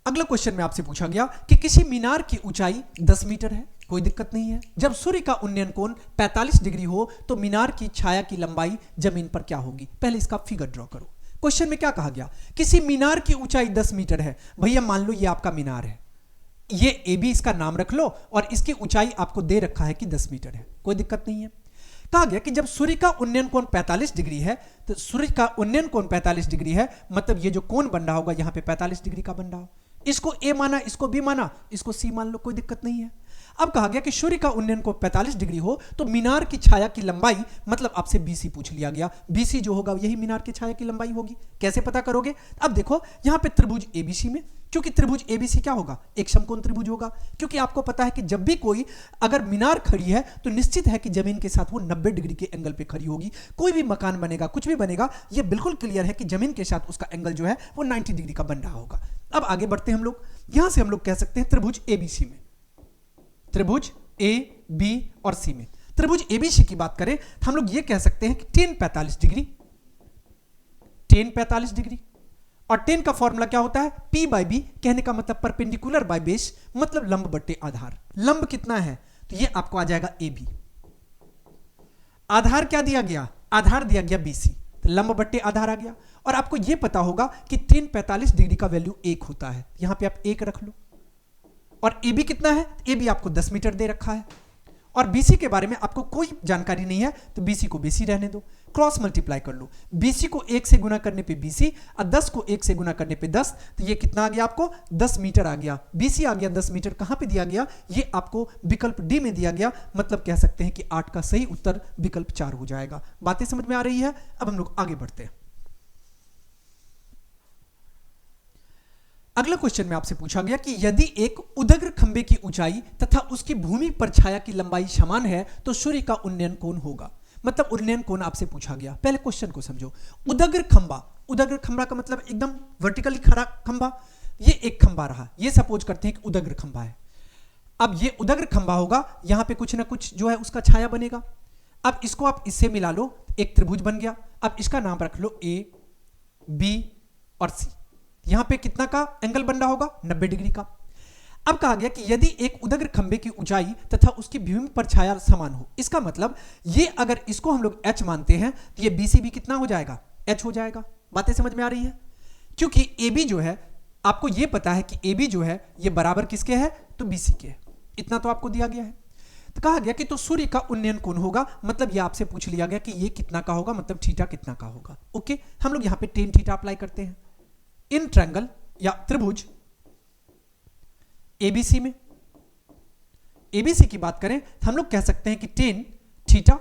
अगला क्वेश्चन में आपसे पूछा गया कि किसी मीनार की ऊंचाई 10 मीटर है, कोई दिक्कत नहीं है। जब सूर्य का उन्नयन कोण 45 डिग्री हो तो मीनार की छाया की लंबाई जमीन पर क्या होगी? पहले इसका फिगर ड्रॉ करो। क्वेश्चन में क्या कहा गया? किसी मीनार की ऊंचाई 10 मीटर है। भैया मान लो ये आपका मीनार है, ये ए बी इसका नाम रख लो और इसकी ऊंचाई आपको दे रखा है कि 10 मीटर है, कोई दिक्कत नहीं है। कहा गया कि जब सूर्य का उन्नयन कोण 45 डिग्री है, तो सूर्य का उन्नयन कोण 45 डिग्री है, मतलब ये जो कोण बन रहा होगा यहां पे 45 डिग्री का बन रहा हो। इसको ए माना, इसको बी माना, इसको सी मान लो, कोई दिक्कत नहीं है। अब कहा गया कि सूर्य का उन्नयन कोण 45 डिग्री हो तो मीनार की छाया की लंबाई, मतलब आपसे बीसी पूछ लिया गया, बीसी जो होगा यही मीनार की छाया की लंबाई होगी। कैसे पता करोगे? अब देखो यहां पे त्रिभुज एबीसी में, क्योंकि त्रिभुज एबीसी क्या होगा? एक समकोण त्रिभुज होगा, क्योंकि आपको पता है कि जब भी कोई अगर मीनार खड़ी है तो निश्चित है कि जमीन के साथ वो 90 डिग्री के एंगल पे खड़ी होगी। कोई भी मकान बनेगा, कुछ भी बनेगा, ये बिल्कुल क्लियर है कि जमीन के साथ उसका एंगल जो है वो 90 डिग्री का बन रहा होगा। अब आगे बढ़ते हैं हम लोग, यहां से हम लोग कह सकते हैं त्रिभुज एबीसी में, त्रिभुज ए बी और सी में, त्रिभुज एबीसी की बात करें तो हम लोग ये कह सकते हैं कि tan 45 डिग्री, tan 45 डिग्री, और tan का फॉर्मूला क्या होता है? P बाई बी, कहने का मतलब परपेंडिकुलर बाय बेस, मतलब लंब बट्टे आधार। लंब कितना है? तो ये आपको आ जाएगा ए बी। आधार क्या दिया गया? आधार दिया गया BC, तो लंब बट्टे आधार आ गया। और आपको ये पता होगा कि tan 45 डिग्री का वैल्यू 1 होता है, यहां पे आप 1 रख लो। और ए बी कितना है? ए बी आपको 10 मीटर दे रखा है, और बीसी के बारे में आपको कोई जानकारी नहीं है, तो बीसी को बीसी रहने दो, क्रॉस मल्टीप्लाई कर लो। बीसी को 1 से गुना करने पे बीसी और 10 को 1 से गुना करने पे 10, तो ये कितना आ गया आपको? 10 मीटर आ गया। बीसी आ गया 10 मीटर, कहां पे दिया गया? ये आपको विकल्प डी में दिया गया, मतलब कह सकते हैं कि 8 का सही उत्तर विकल्प 4 हो जाएगा। बातें समझ में आ रही है? अब हम लोग आगे बढ़ते हैं। अगला क्वेश्चन में आपसे पूछा गया कि यदि एक उदग्र खंबे की ऊंचाई तथा उसकी भूमि पर छाया की लंबाई समान है तो सूर्य का उन्नयन कोण होगा, मतलब उन्नयन कोण आपसे पूछा गया। पहले क्वेश्चन को समझो। उदग्र खंबा, उदग्र खंबा का मतलब एकदम वर्टिकली खड़ा खंबा, ये एक खंबा रहा, ये सपोज करते हैं कि उदग्र खंबा है। अब ये उदग्र खंबा होगा, यहां पे कुछ ना कुछ जो है उसका छाया बनेगा। अब इसको आप इससे मिला लो, एक त्रिभुज बन गया। अब इसका नाम रख लो ए बी और सी। यहां पे कितना का एंगल बन रहा होगा? 90 डिग्री का। अब कहा गया कि यदि एक उदग्र खंबे की ऊंचाई तथा उसकी भूमि पर छाया समान हो, इसका मतलब ये अगर इसको हम लोग h मानते हैं तो ये BC भी कितना हो जाएगा? h हो जाएगा। बातें समझ में आ रही है? क्योंकि AB जो है, आपको ये पता है कि AB जो है ये बराबर किसके है? तो BC के है। इतना तो आपको दिया गया है। तो कहा गया कि तो सूर्य का उन्नयन कोण होगा, मतलब ये आपसे पूछ लिया गया कि ये कितना का होगा, मतलब थीटा कितना का होगा। ओके, हम लोग यहां पे tan थीटा अप्लाई करते हैं। इन ट्रायंगल या त्रिभुज एबीसी में, एबीसी की बात करें तो हम लोग कह सकते हैं कि tan थीटा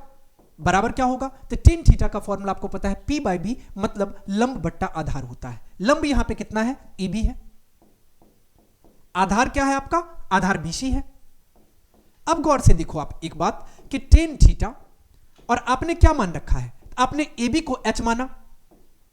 बराबर क्या होगा? तो tan थीटा का फॉर्मूला आपको पता है P बाई बी, मतलब लंब बट्टा आधार होता है। लंब यहां पे कितना है? AB है। आधार क्या है आपका? आधार BC है। अब गौर से देखो आप एक बात कि tan थीटा, और आपने क्या मान रखा है? आपने AB को H माना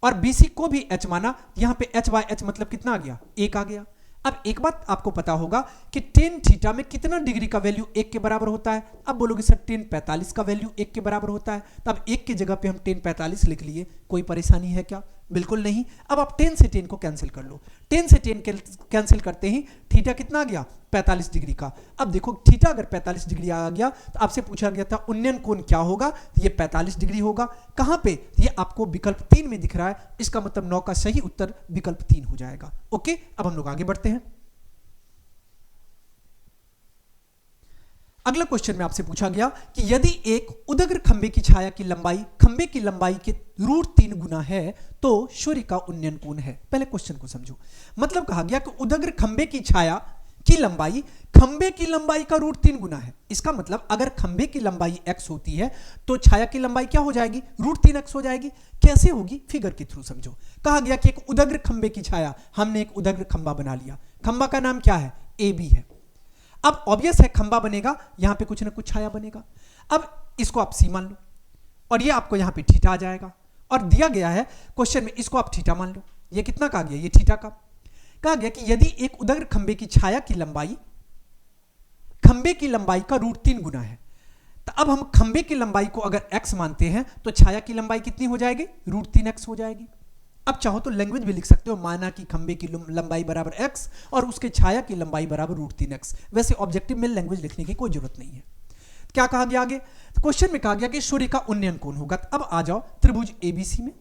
और BC को भी H माना, यहां पे H बाय H मतलब कितना आ गया? 1 आ गया। अब एक बात आपको पता होगा कि tan थीटा में कितना डिग्री का वैल्यू 1 के बराबर होता है? अब बोलोगे सर tan 45 का वैल्यू 1 के बराबर होता है, तब 1 की जगह पे हम tan 45 लिख लिए, कोई परेशानी है क्या? बिल्कुल नहीं। अब आप tan से tan को कैंसिल कर लो। tan से tan कैंसिल करते ही थीटा कितना आ गया? 45 डिग्री का। अब देखो थीटा अगर 45 डिग्री आ गया तो आपसे पूछा गया था उन्नयन कोण क्या होगा? तो ये 45 डिग्री होगा। कहां पे? ये आपको विकल्प 3 में दिख रहा है, इसका मतलब 9 का सही उत्तर विकल्प 3 हो जाएगा। ओके, अब हम लोग आगे बढ़ते हैं। अगला क्वेश्चन में आपसे पूछा गया कि यदि एक उदग्र खंबे की छाया की लंबाई खंबे की लंबाई के √3 गुना है तो सूर्य का उन्नयन कोण है। पहले क्वेश्चन को समझो। मतलब कहा गया कि उदग्र खंबे की छाया की लंबाई खंबे की लंबाई का √3 गुना है। इसका मतलब अगर खंबे की लंबाई x होती है तो छाया की लंबाई क्या हो जाएगी? √3x हो जाएगी। कैसे होगी? फिगर के थ्रू समझो। कहा गया कि एक उदग्र खंबे की छाया, हमने एक उदग्र खंबा बना लिया, खंबा का नाम क्या है? AB है। अब ऑब्वियस है खंबा बनेगा, यहां पे कुछ ना कुछ छाया बनेगा। अब इसको आप सी मान लो और ये आपको यहां पे थीटा आ जाएगा, और दिया गया है क्वेश्चन में, इसको आप थीटा मान लो। ये कितना का गया? ये थीटा का। कहा गया कि यदि एक उदग्र खंबे की छाया की लंबाई खंबे की लंबाई का √3 गुना है, तो अब हम खंबे की लंबाई को अगर x मानते हैं तो छाया की लंबाई कितनी हो जाएगी? √3x हो जाएगी। अब चाहो तो लैंग्वेज भी लिख सकते हो, माना कि खंबे की लंबाई बराबर x और उसके छाया की लंबाई बराबर √3x। वैसे ऑब्जेक्टिव में लैंग्वेज लिखने की कोई जरूरत नहीं है। क्या कहा गया आगे? तो क्वेश्चन में कहा गया कि सूर्य का उन्नयन कोण होगा। अब आ जाओ त्रिभुज ABC में,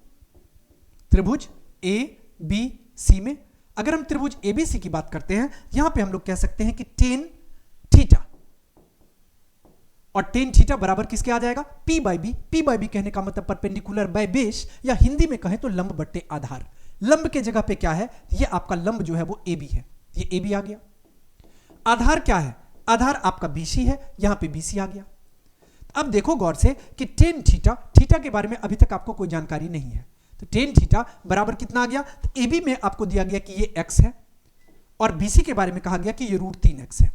त्रिभुज ABC में अगर हम त्रिभुज एबीसी की बात करते हैं, यहां पे हम लोग कह सकते हैं कि टेन थीटा, और टेन थीटा बराबर किसके आ जाएगा, P by B. P by B कहने का मतलब परपेंडिकुलर बाय बेस, या हिंदी में कहें तो लंब बट्टे आधार। लंब के जगह पे क्या है, ये आपका लंब जो है वो ए बी है, ये ए बी आ गया। आधार क्या है, आधार आपका बीसी है, यहां पे बीसी आ गया। अब देखो गौर से कि टेन थीटा, थीटा के बारे में अभी तक आपको कोई जानकारी नहीं है, तो टेन थीटा बराबर कितना आ गया, तो ए बी में आपको दिया गया कि ये एक्स है, और बीसी के बारे में कहा गया कि ये √3x है।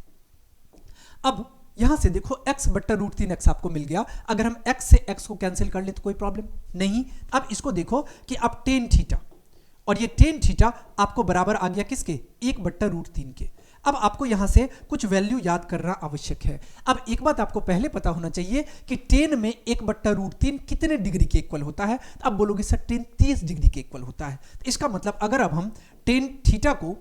अब यहां से देखो x बट्टा √3x आपको मिल गया। अगर हम x से x को कैंसिल कर ले तो कोई प्रॉब्लम नहीं। अब इसको देखो कि अब टेन थीटा, और ये टेन थीटा आपको बराबर आ गया किसके, 1/√3 के। अब आपको यहां से कुछ वैल्यू याद करना आवश्यक है। अब एक बात आपको पहले पता होना चाहिए कि टेन में 1/√3 कितने डिग्री के इक्वल होता है। अब बोलोगे सर टेन 30 डिग्री के इक्वल होता है, तो इसका मतलब अगर अब हम टेन थीटा को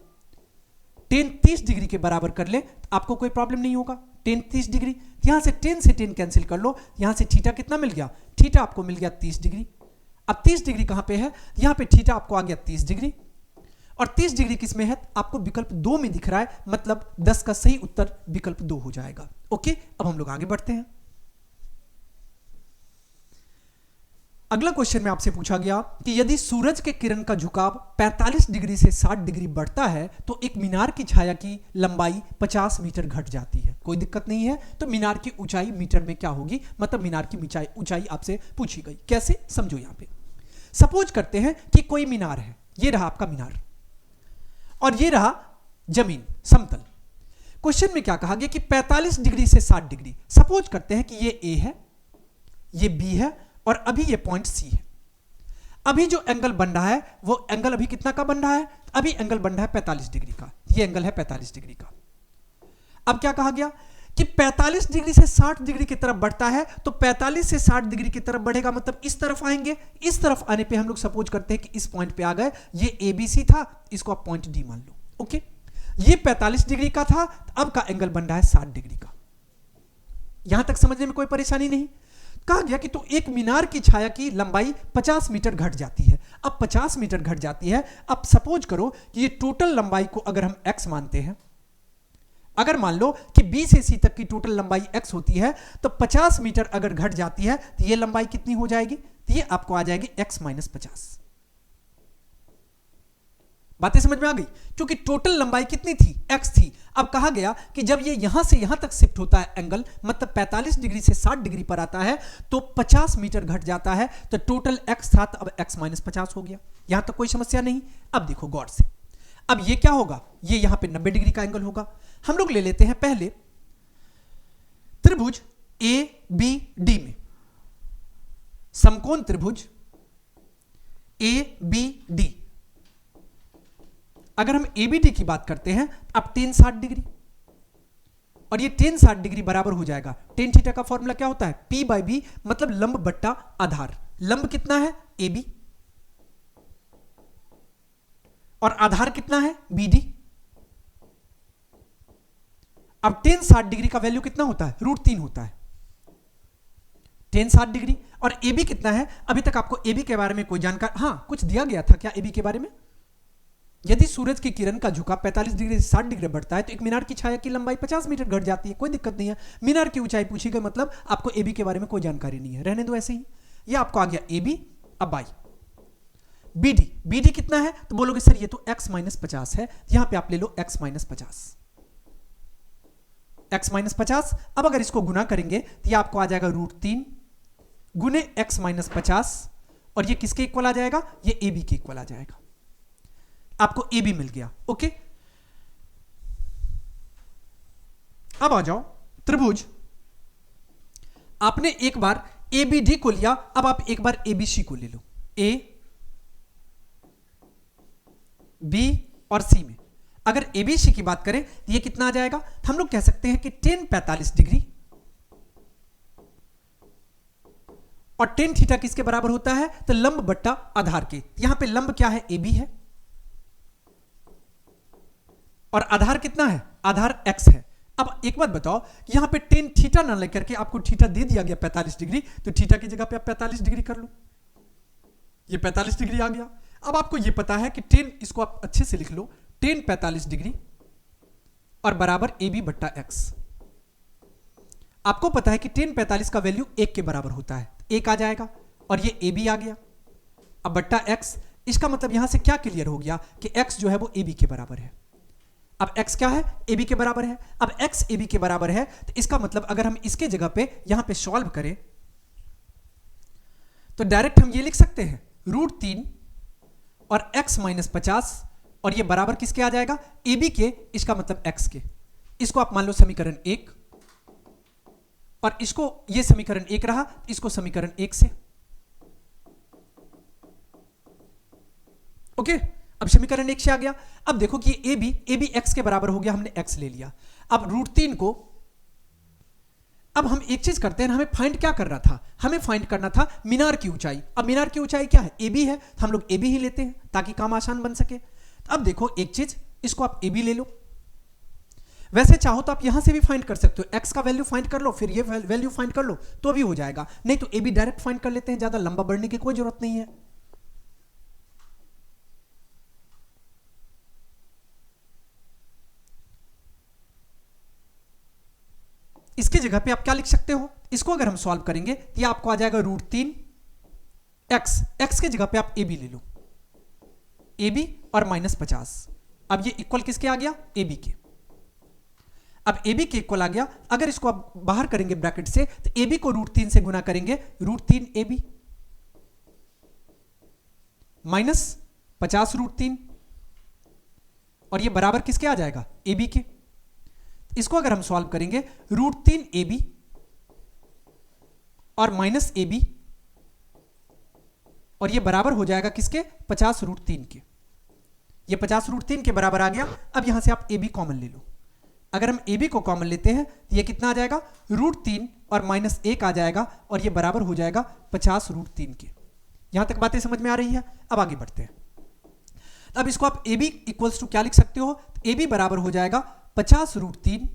टेन 30 डिग्री के बराबर कर ले तो आपको कोई प्रॉब्लम नहीं होगा। टेन 30 डिग्री, यहां से टेन से टेन कैंसिल कर लो, यहां से थीटा कितना मिल गया, थीटा आपको मिल गया 30 डिग्री। अब 30 डिग्री कहां पे है, यहां पे थीटा आपको आ गया 30 डिग्री, और 30 डिग्री किस में है, आपको विकल्प 2 में दिख रहा है, मतलब 10 का सही उत्तर विकल्प 2 हो जाएगा। ओके, अब हम लोग आगे बढ़ते हैं। अगला क्वेश्चन में आपसे पूछा गया कि यदि सूरज के किरण का झुकाव 45 डिग्री से 60 डिग्री बढ़ता है तो एक मीनार की छाया की लंबाई 50 मीटर घट जाती है। कोई दिक्कत नहीं है, तो मीनार की ऊंचाई मीटर में क्या होगी, मतलब मीनार की ऊंचाई आपसे पूछी गई। कैसे, समझो। यहां पे सपोज करते हैं कि कोई मीनार है, ये रहा आपका मीनार, और ये रहा जमीन समतल। क्वेश्चन में क्या कहा गया कि 45 डिग्री से 60 डिग्री, सपोज करते हैं कि ये ए है, ये बी है, और अभी ये पॉइंट सी है। अभी जो एंगल बन रहा है वो एंगल अभी कितना का बन रहा है, अभी एंगल बन रहा है 45 डिग्री का, ये एंगल है 45 डिग्री का। अब क्या कहा गया कि 45 डिग्री से 60 डिग्री की तरफ बढ़ता है, तो 45 से 60 डिग्री की तरफ बढ़ेगा, मतलब इस तरफ आएंगे। इस तरफ आने पे हम लोग सपोज करते हैं कि इस पॉइंट पे आ गए, ये ABC था, इसको आप पॉइंट डी मान लो। ओके, ये 45 डिग्री का था, अब का एंगल बन रहा है 60 डिग्री का। यहां तक समझने में कोई परेशानी नहीं। कहा गया कि तो एक मीनार की छाया की लंबाई 50 मीटर घट जाती है। अब 50 मीटर घट जाती है, अब सपोज करो कि ये टोटल लंबाई को अगर हम x मानते हैं, अगर मान लो कि B से C तक की टोटल लंबाई x होती है, तो 50 मीटर अगर घट जाती है तो ये लंबाई कितनी हो जाएगी, तो ये आपको आ जाएगी x - 50। बातें समझ में आ गई, क्योंकि टोटल लंबाई कितनी थी, x थी। अब कहा गया कि जब ये यहां से यहां तक शिफ्ट होता है एंगल, मतलब 45 डिग्री से 60 डिग्री पर आता है, तो 50 मीटर घट जाता है, तो टोटल x था, तो अब x - 50 हो गया। यहां तक कोई समस्या नहीं। अब देखो गौर से, अब ये क्या होगा, ये यहां पे 90 डिग्री का एंगल होगा। हम लोग ले लेते हैं पहले त्रिभुज ABD में, समकोण त्रिभुज ABD। अगर हम ABD की बात करते हैं, अब tan 60 डिग्री, और ये tan 60 डिग्री बराबर हो जाएगा, tan थीटा का फॉर्मूला क्या होता है, P बाई बी, मतलब लंब बट्टा आधार। लंब कितना है, AB, और आधार कितना है, BD। अब tan 60 डिग्री का वैल्यू कितना होता है, √3 होता है, tan 60 डिग्री। और AB कितना है, अभी तक आपको AB के बारे में कोई जानकारी, हाँ कुछ दिया गया था क्या AB के बारे में, यदि सूरज की किरण का झुकाव 45 डिग्री से 60 डिग्री बढ़ता है तो एक मीनार की छाया की लंबाई 50 मीटर घट जाती है। कोई दिक्कत नहीं है। मीनार की ऊंचाई पूछी गई, मतलब आपको AB के बारे में कोई जानकारी नहीं है, रहने दो ऐसे ही। ये आपको आ गया AB। अब बाई BD कितना है, तो बोलोगे सर ये तो x - 50 है, यहां पे आप ले लो x - 50, x - 50। अब अगर इसको गुना करेंगे तो ये आपको आ जाएगा √3 गुने x - 50, और ये किसके इक्वल आ जाएगा, ये AB के इक्वल आ जाएगा। आपको AB मिल गया। ओके, अब आ जाओ त्रिभुज, आपने एक बार ABD को लिया, अब आप एक बार ABC को ले लो, A, B और C में। अगर ABC की बात करें तो ये कितना आ जाएगा, हम लोग कह सकते हैं कि tan 45 डिग्री, और tan थीटा किसके बराबर होता है, तो लंब बट्टा आधार के। यहां पे लंब क्या है, AB है, और आधार कितना है, आधार x है। अब एक बात बताओ, यहां पे tan थीटा ना लेकर के आपको थीटा दे दिया गया 45 डिग्री, तो थीटा की जगह पे आप 45 डिग्री कर लो, ये 45 डिग्री आ गया। अब आपको ये पता है कि tan, इसको आप अच्छे से लिख लो, tan 45 डिग्री और बराबर AB बट्टा x। आपको पता है कि tan 45 का वैल्यू 1 के बराबर होता है, 1 आ जाएगा और ये AB आ गया। अब बट्टा x, इसका मतलब यहां से क्या क्लियर हो गया कि x जो है वो AB के बराबर है। अब x क्या है? AB के बराबर है। अब x AB के बराबर है तो इसका मतलब अगर हम इसके जगह पे यहां पे सॉल्व करें तो डायरेक्ट हम ये लिख सकते हैं √3 और x माइनस 50 और ये बराबर किसके आ जाएगा? AB के, इसका मतलब x के। इसको आप मान लो समीकरण 1 और इसको, ये समीकरण 1 रहा, इसको समीकरण 1 से। ओके, अब समीकरण 1 से आ गया। अब देखो कि AB x के बराबर हो गया, हमने x ले लिया। अब √3 को, अब हम एक चीज करते हैं, हमें फाइंड क्या करना था? हमें फाइंड करना था मीनार की ऊंचाई। अब मीनार की ऊंचाई क्या है? AB है, तो हम लोग AB ही लेते हैं ताकि काम आसान बन सके। तो अब देखो एक चीज, इसको आप AB ले लो। वैसे चाहो तो आप यहां से भी फाइंड कर सकते हो, x का वैल्यू फाइंड कर लो, फिर ये वैल्यू फाइंड कर लो तो भी हो जाएगा। नहीं तो AB डायरेक्ट फाइंड कर लेते हैं, ज्यादा लंबा बढ़ने की कोई जरूरत नहीं है। इसकी जगह पे आप क्या लिख सकते हो? इसको अगर हम सॉल्व करेंगे तो ये आपको आ जाएगा √3 x की जगह पे आप AB ले लो, AB और माइनस 50। अब ये इक्वल किसके आ गया? AB के। अब AB के इक्वल आ गया। अगर इसको आप बाहर करेंगे ब्रैकेट से तो AB को √3 से गुना करेंगे, √3 AB माइनस 50 √3 और ये बराबर किसके आ जाएगा? AB के। इसको अगर हम सॉल्व करेंगे √3 AB और माइनस AB और ये बराबर हो जाएगा किसके? 50 √3 के। ये 50 √3 के बराबर आ गया। अब यहां से आप AB कॉमन ले लो। अगर हम AB को कॉमन लेते हैं तो ये कितना आ जाएगा? √3 और माइनस 1 आ जाएगा और ये बराबर हो जाएगा 50 √3 के। यहां तक बातें समझ में आ रही है? अब आगे बढ़ते हैं। अब इसको आप AB इक्वल्स टू क्या लिख सकते हो? AB बराबर हो जाएगा 50 √3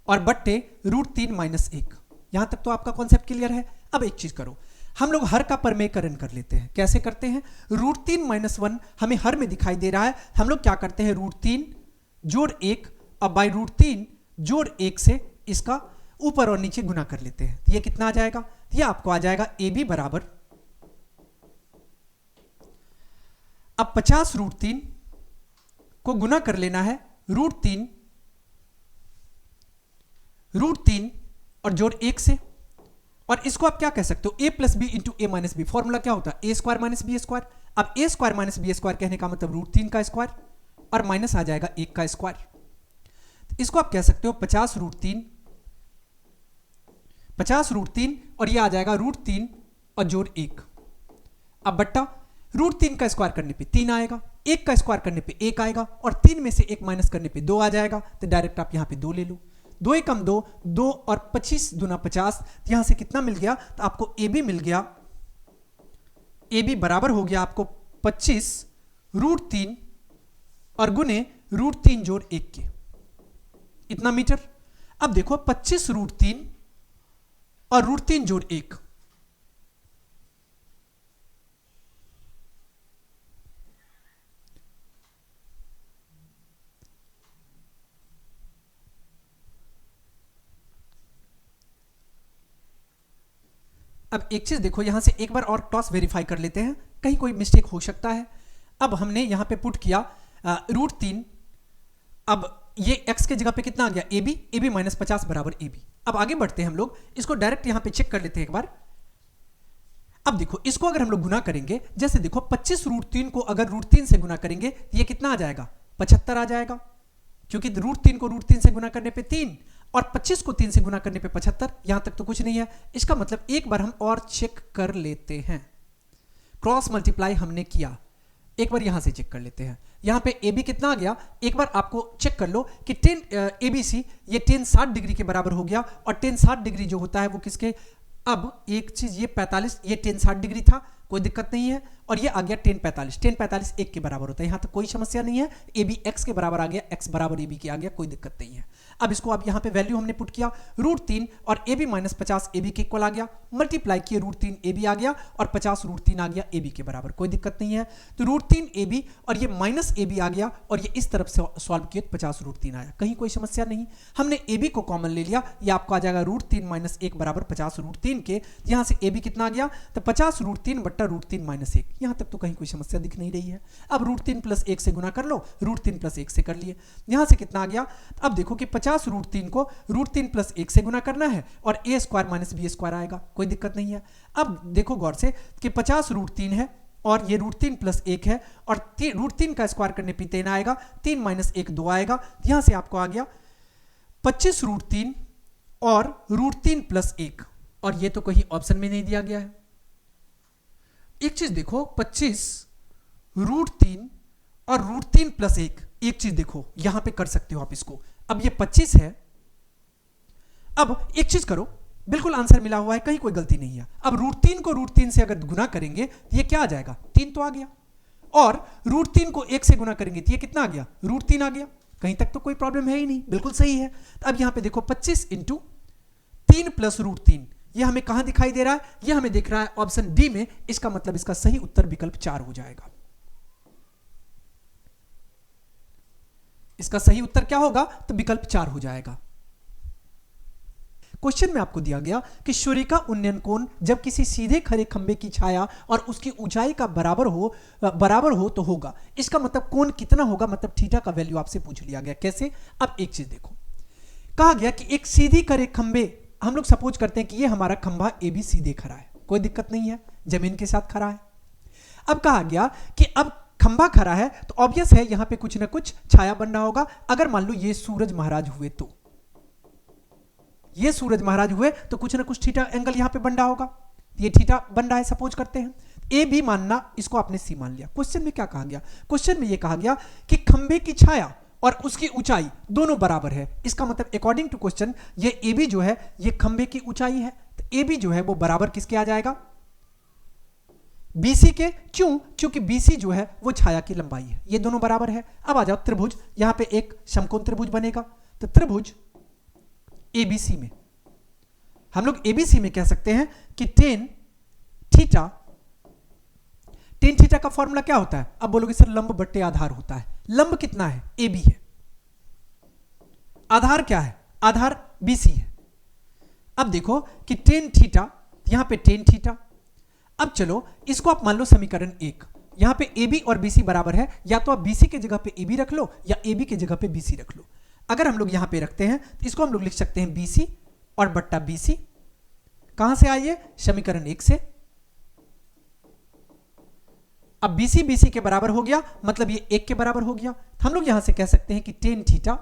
और बट्टे √3 माइनस 1। यहां तक तो आपका कॉन्सेप्ट क्लियर है। अब एक चीज करो, हम लोग हर का परमेयकरण कर लेते हैं। कैसे करते हैं? √3 माइनस 1 हमें हर में दिखाई दे रहा है, हम लोग क्या करते हैं? √3 जोड़ 1 अब बाई √3 जोड़ 1 से इसका ऊपर और नीचे गुना कर लेते हैं। ये कितना आ जाएगा? ये आपको आ जाएगा AB बराबर, अब 50 √3 को गुना कर लेना है √3 और जोड़ 1 से, और इसको आप क्या कह सकते हो? A plus B into A minus B. Formula क्या होता है? A square minus B square. अब A square minus B square कहने का मतलब √3 का स्क्वायर और माइनस आ जाएगा 1 का स्क्वायर। इसको आप कह सकते हो 50 √3 और ये आ जाएगा √3 और जोड़ 1। अब बट्टा √3 का स्क्वायर करने पे 3 आएगा, 1 का स्क्वायर करने पे 1 आएगा और 3 में से 1 माइनस करने पे 2 आ जाएगा। तो डायरेक्ट आप यहां पे 2 ले लो। 2 एकम 2, 2 और 25 दूना 50। यहां से कितना मिल गया? तो आपको AB मिल गया। AB बराबर हो गया आपको 25 √3 और गुने √3 जोड़ 1 के, इतना मीटर। अब देखो 25 √3 और √3 जोड़ 1, अब एक चीज देखो, यहां से एक बार और टॉस वेरीफाई कर लेते हैं, कहीं कोई मिस्टेक हो सकता है। अब हमने यहां पे पुट किया √3, अब ये x के जगह पे कितना आ गया? AB माइनस 50 बराबर AB। अब आगे बढ़ते हैं हम लोग, इसको डायरेक्ट यहां पे चेक कर लेते हैं एक बार। अब देखो इसको अगर हम लोग गुना करेंगे, जैसे देखो 25 √3 को अगर √3 से गुना करेंगे तो ये कितना आ जाएगा? 75 आ जाएगा, क्योंकि √3 को √3 से गुना करने पे 3 और 25 को 3 से गुना करने पे 75। यहां तक तो कुछ नहीं है। इसका मतलब एक बार हम और चेक कर लेते हैं। क्रॉस मल्टीप्लाई हमने किया, एक बार यहां से चेक कर लेते हैं। यहां पे AB कितना आ गया? एक बार आपको चेक कर लो कि tan ABC ये tan 60 डिग्री के बराबर हो गया, और tan 60 डिग्री जो होता है वो किसके? अब एक चीज, ये 45 ये tan 60 डिग्री था, कोई दिक्कत नहीं है, और ये आ गया tan 45। tan 45 1 के बराबर होता है, यहां तक कोई समस्या नहीं है। ए बी एक्स के बराबर आ गया, एक्स बराबर ए बी के आ गया, कोई दिक्कत नहीं है। अब इसको अब यहां पे वैल्यू हमने पुट किया, √3 और A B minus 50 A B के इक्वल आ गया, मल्टीप्लाई किए √3 ए बी आ गया और 50 √3 आ गया ए बी के बराबर, कोई दिक्कत नहीं है। तो √3 ए बी और ये माइनस ए बी आ गया और ये इस तरफ से सॉल्व किए 50 √3 आया, कहीं कोई समस्या नहीं। हमने ए बी को कॉमन ले लिया, ये आपको आ जाएगा √3 माइनस 1 बराबर 50 √3 के। यहां से ए बी कितना आ गया, तो 50 √3 बट्टा √3 माइनस 1, यहां तक तो कहीं कोई समस्या दिख नहीं रही है। अब √3 प्लस 1 से गुना कर लो, √3 प्लस 1 से कर लिए, यहां से कितना आ गया। अब देखो कि 50 √3 को √3 प्लस 1 से गुना करना है और a square minus B square आएगा, कोई दिक्कत नहीं है। अब देखो गौर से कि 50 √3 है और ये √3 प्लस 1 है और √3 का स्क्वायर करने पे 3 आएगा, 3 माइनस 1 2 आएगा, यहां से आपको आ गया 25 √3 और √3 प्लस 1, और ये तो कहीं ऑप्शन में नहीं दिया गया है। एक चीज देखो, 25 √3 और √3 प्लस 1, एक चीज देखो यहां पे कर सकते हो आप इसको। अब ये 25 है, अब एक चीज करो, बिल्कुल आंसर मिला हुआ है, कहीं कोई गलती नहीं है। अब √3 को √3 से अगर गुना करेंगे तो ये क्या आ जाएगा, 3 तो आ गया, और √3 को 1 से गुना करेंगे तो ये कितना आ गया, √3 आ गया, कहीं तक तो कोई प्रॉब्लम है ही नहीं, बिल्कुल सही है। तो अब यहां पे देखो 25 × 3 प्लस √3, ये हमें कहां दिखाई दे रहा है, ये हमें दिख रहा है ऑप्शन डी में, इसका मतलब इसका सही उत्तर विकल्प 4 हो जाएगा। इसका सही उत्तर क्या होगा, तो विकल्प 4 हो जाएगा। क्वेश्चन में आपको दिया गया कि सूर्य का उन्नयन कोण जब किसी सीधे खड़े खंबे की छाया और उसकी ऊंचाई का बराबर हो तो होगा। इसका मतलब कोण कितना होगा, मतलब थीटा का वैल्यू आपसे पूछ लिया गया, कैसे। अब एक चीज देखो, कहा गया कि एक सीधी खड़े खंबे, हम लोग सपोज करते हैं कि ये हमारा खंभा ए बी सीधे खड़ा है, कोई दिक्कत नहीं है, जमीन के साथ खड़ा है। अब कहा गया कि अब खंभा खड़ा है तो ऑब्वियस है यहां पे कुछ ना कुछ छाया बन रहा होगा। अगर मान लो ये सूरज महाराज हुए, तो ये सूरज महाराज हुए तो कुछ ना कुछ थीटा एंगल यहां पे बन रहा होगा, ये थीटा बन रहा है, सपोज करते हैं। ए बी मानना, इसको आपने सी मान लिया। क्वेश्चन में क्या कहा गया, क्वेश्चन में ये कहा गया कि खंबे की छाया और उसकी ऊंचाई दोनों बराबर है। इसका मतलब अकॉर्डिंग टू क्वेश्चन ये ए बी जो है ये खंबे की ऊंचाई है, तो ए बी जो है वो बराबर किसके आ जाएगा, BC के। क्यों, क्योंकि BC जो है वो छाया की लंबाई है, ये दोनों बराबर है। अब आ जाओ त्रिभुज, यहां पे एक समकोण त्रिभुज बनेगा, तो त्रिभुज ABC में हम लोग ABC में कह सकते हैं कि tan थीटा का फॉर्मूला क्या होता है। अब बोलोगे सर लंब बट्टे आधार होता है, लंब कितना है, AB है, आधार क्या है, आधार BC है। अब देखो कि tan थीटा, यहां पे tan थीटा। अब चलो इसको आप मान लो समीकरण 1, यहां पे AB और BC बराबर है, या तो आप BC के जगह पे AB रख लो या AB के जगह पे BC रख लो। अगर हम लोग यहां पे रखते हैं तो इसको हम लोग लिख सकते हैं BC और बट्टा BC, कहां से आइए, समीकरण 1 से। अब BC के बराबर हो गया, मतलब ये 1 के बराबर हो गया। हम लोग यहां से कह सकते हैं कि tan थीटा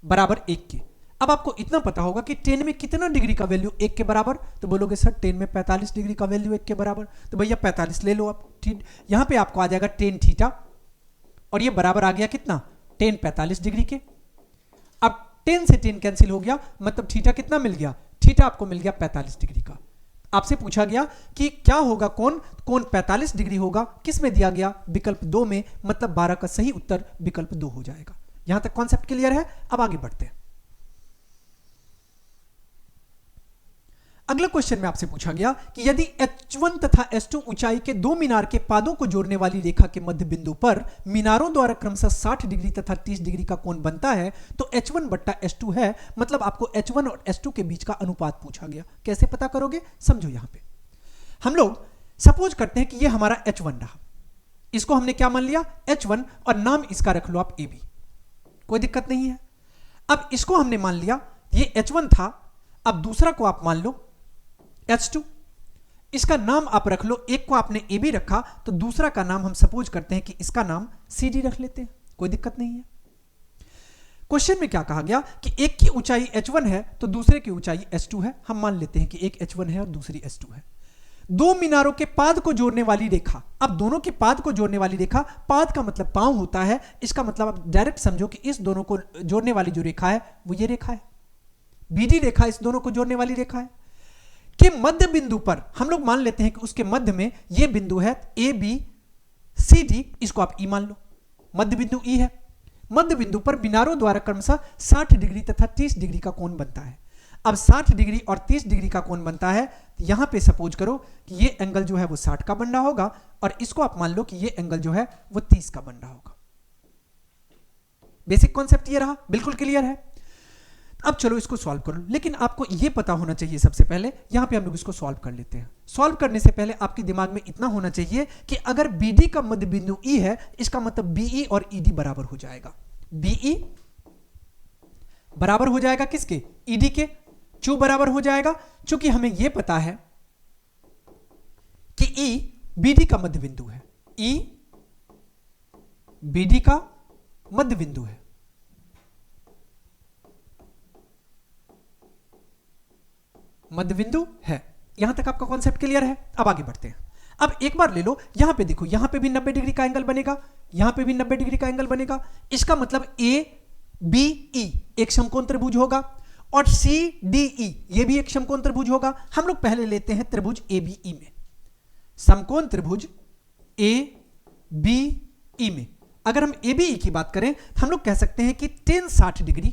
बराबर 1 के। अब आपको इतना पता होगा कि tan में कितना डिग्री का वैल्यू 1 के बराबर, तो बोलोगे सर tan में 45 डिग्री का वैल्यू 1 के बराबर, तो भैया 45 ले लो आप, ठीक। यहां पे आपको आ जाएगा tan थीटा और ये बराबर आ गया कितना, tan 45 डिग्री के। अब tan से tan कैंसिल हो गया, मतलब थीटा कितना मिल गया, थीटा आपको मिल गया 45 डिग्री का। आपसे पूछा गया कि क्या होगा कोण 45 डिग्री होगा, किस में दिया गया, विकल्प 2 में, मतलब 12 का सही उत्तर विकल्प 2 हो जाएगा। यहां तक कॉन्सेप्ट क्लियर है। अब आगे बढ़ते हैं। अगला क्वेश्चन में आपसे पूछा गया कि यदि H1 तथा H2 ऊंचाई के दो मीनार के पादों को जोड़ने वाली रेखा के मध्य बिंदु पर मीनारों द्वारा क्रमशः 60 डिग्री तथा 30 डिग्री का कोण बनता है, तो H1 बट्टा H2 है, मतलब आपको H1 और H2 के बीच का अनुपात पूछा गया। कैसे पता करोगे, समझो। यहां पे हम लोग सपोज करते हैं कि ये हमारा H1 रहा, इसको हमने क्या मान लिया, H1, और नाम इसका रख लो आप AB, कोई दिक्कत नहीं है। अब इसको हमने मान लिया ये H1 था, अब दूसरा को आप मान लो H2, इसका नाम आप रख लो, एक को आपने AB रखा तो दूसरा का नाम हम सपोज करते हैं कि इसका नाम CD रख लेते हैं, कोई दिक्कत नहीं है। क्वेश्चन में क्या कहा गया कि एक की ऊंचाई H1 है तो दूसरे की ऊंचाई H2 है, हम मान लेते हैं कि एक H1 है और दूसरी H2 है। दो मीनारों के पाद को जोड़ने वाली रेखा, अब दोनों के पाद को जोड़ने वाली रेखा, पाद का मतलब पांव होता है, इसका मतलब आप डायरेक्ट समझो कि इस दोनों को जोड़ने वाली जो रेखा है वो ये रेखा है, BD रेखा इस दोनों को जोड़ने वाली रेखा है। कि मध्य बिंदु पर हम लोग मान लेते हैं कि उसके मध्य में ये बिंदु है ए बी सी डी, इसको आप ई मान लो, मध्य बिंदु ई है। मध्य बिंदु पर बिनारों द्वारा क्रमशः 60 डिग्री तथा 30 डिग्री का कोण बनता है। अब 60 डिग्री और 30 डिग्री का कोण बनता है, तो यहां पे सपोज करो कि ये एंगल जो है वो 60 का बन रहा होगा और इसको आप मान लो कि ये एंगल जो है वो 30 का बन रहा होगा। बेसिक कॉन्सेप्ट ये रहा, बिल्कुल क्लियर है। अब चलो इसको सॉल्व करो, लेकिन आपको ये पता होना चाहिए सबसे पहले, यहां पे हम लोग इसको सॉल्व कर लेते हैं। सॉल्व करने से पहले आपके दिमाग में इतना होना चाहिए कि अगर BD का मध्य बिंदु E है, इसका मतलब BE और ED बराबर हो जाएगा। BE बराबर हो जाएगा किसके? ED के। क्यों बराबर हो जाएगा? क्योंकि हमें यह पता है कि E BD का मध्य बिंदु है, E BD का मध्य बिंदु है। मध्य बिंदु है। यहां तक आपका कॉन्सेप्ट क्लियर है। अब आगे बढ़ते हैं। अब एक बार ले लो, यहां पे देखो, यहां पे भी 90 डिग्री का एंगल बनेगा, यहां पे भी 90 डिग्री का एंगल बनेगा। इसका मतलब ABE एक समकोण त्रिभुज होगा और CDE ये भी एक समकोण त्रिभुज होगा। हम लोग पहले लेते हैं त्रिभुज ABE में, समकोण त्रिभुज ABE में अगर हम ABE की बात करें तो हम लोग कह सकते हैं कि tan 60 डिग्री,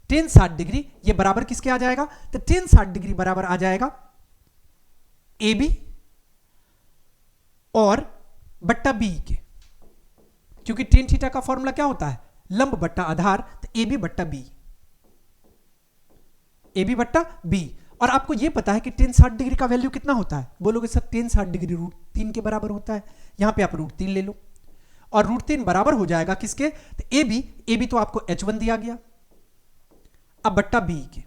tan 60 डिग्री ये बराबर किसके आ जाएगा? तो tan 60 डिग्री बराबर आ जाएगा AB और बट्टा BE के, क्योंकि tan थीटा का फॉर्मूला क्या होता है? लंब बट्टा आधार, तो AB बट्टा B, AB बट्टा B। और आपको यह पता है कि tan 60 डिग्री का वैल्यू कितना होता है? बोलोगे सर tan 60 डिग्री √3 के बराबर होता है। यहां पे आप √3 ले लो और √3 बराबर हो जाएगा किसके? तो AB तो आपको H1 दिया गया, अब बट्टा BE के।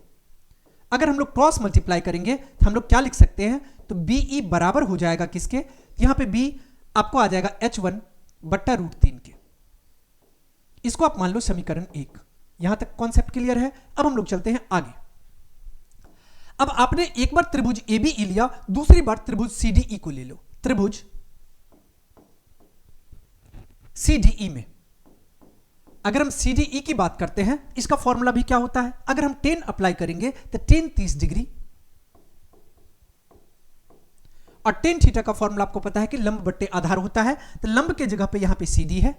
अगर हम लोग क्रॉस मल्टीप्लाई करेंगे तो हम लोग क्या लिख सकते हैं? तो BE बराबर हो जाएगा किसके? यहां पे B आपको आ जाएगा H1 बट्टा √3 के। इसको आप मान लो समीकरण 1। यहां तक कॉन्सेप्ट क्लियर है। अब हम लोग चलते हैं आगे। अब आपने एक बार त्रिभुज ABE लिया, दूसरी बार त्रिभुज CDE को ले लो। त्रिभुज CDE में अगर हम CDE की बात करते हैं, इसका फॉर्मूला भी क्या होता है? अगर हम tan अप्लाई करेंगे तो tan 30 डिग्री, और tan थीटा का फॉर्मूला आपको पता है कि लंब बट्टे आधार होता है, तो लंब के जगह पे यहां पे CD है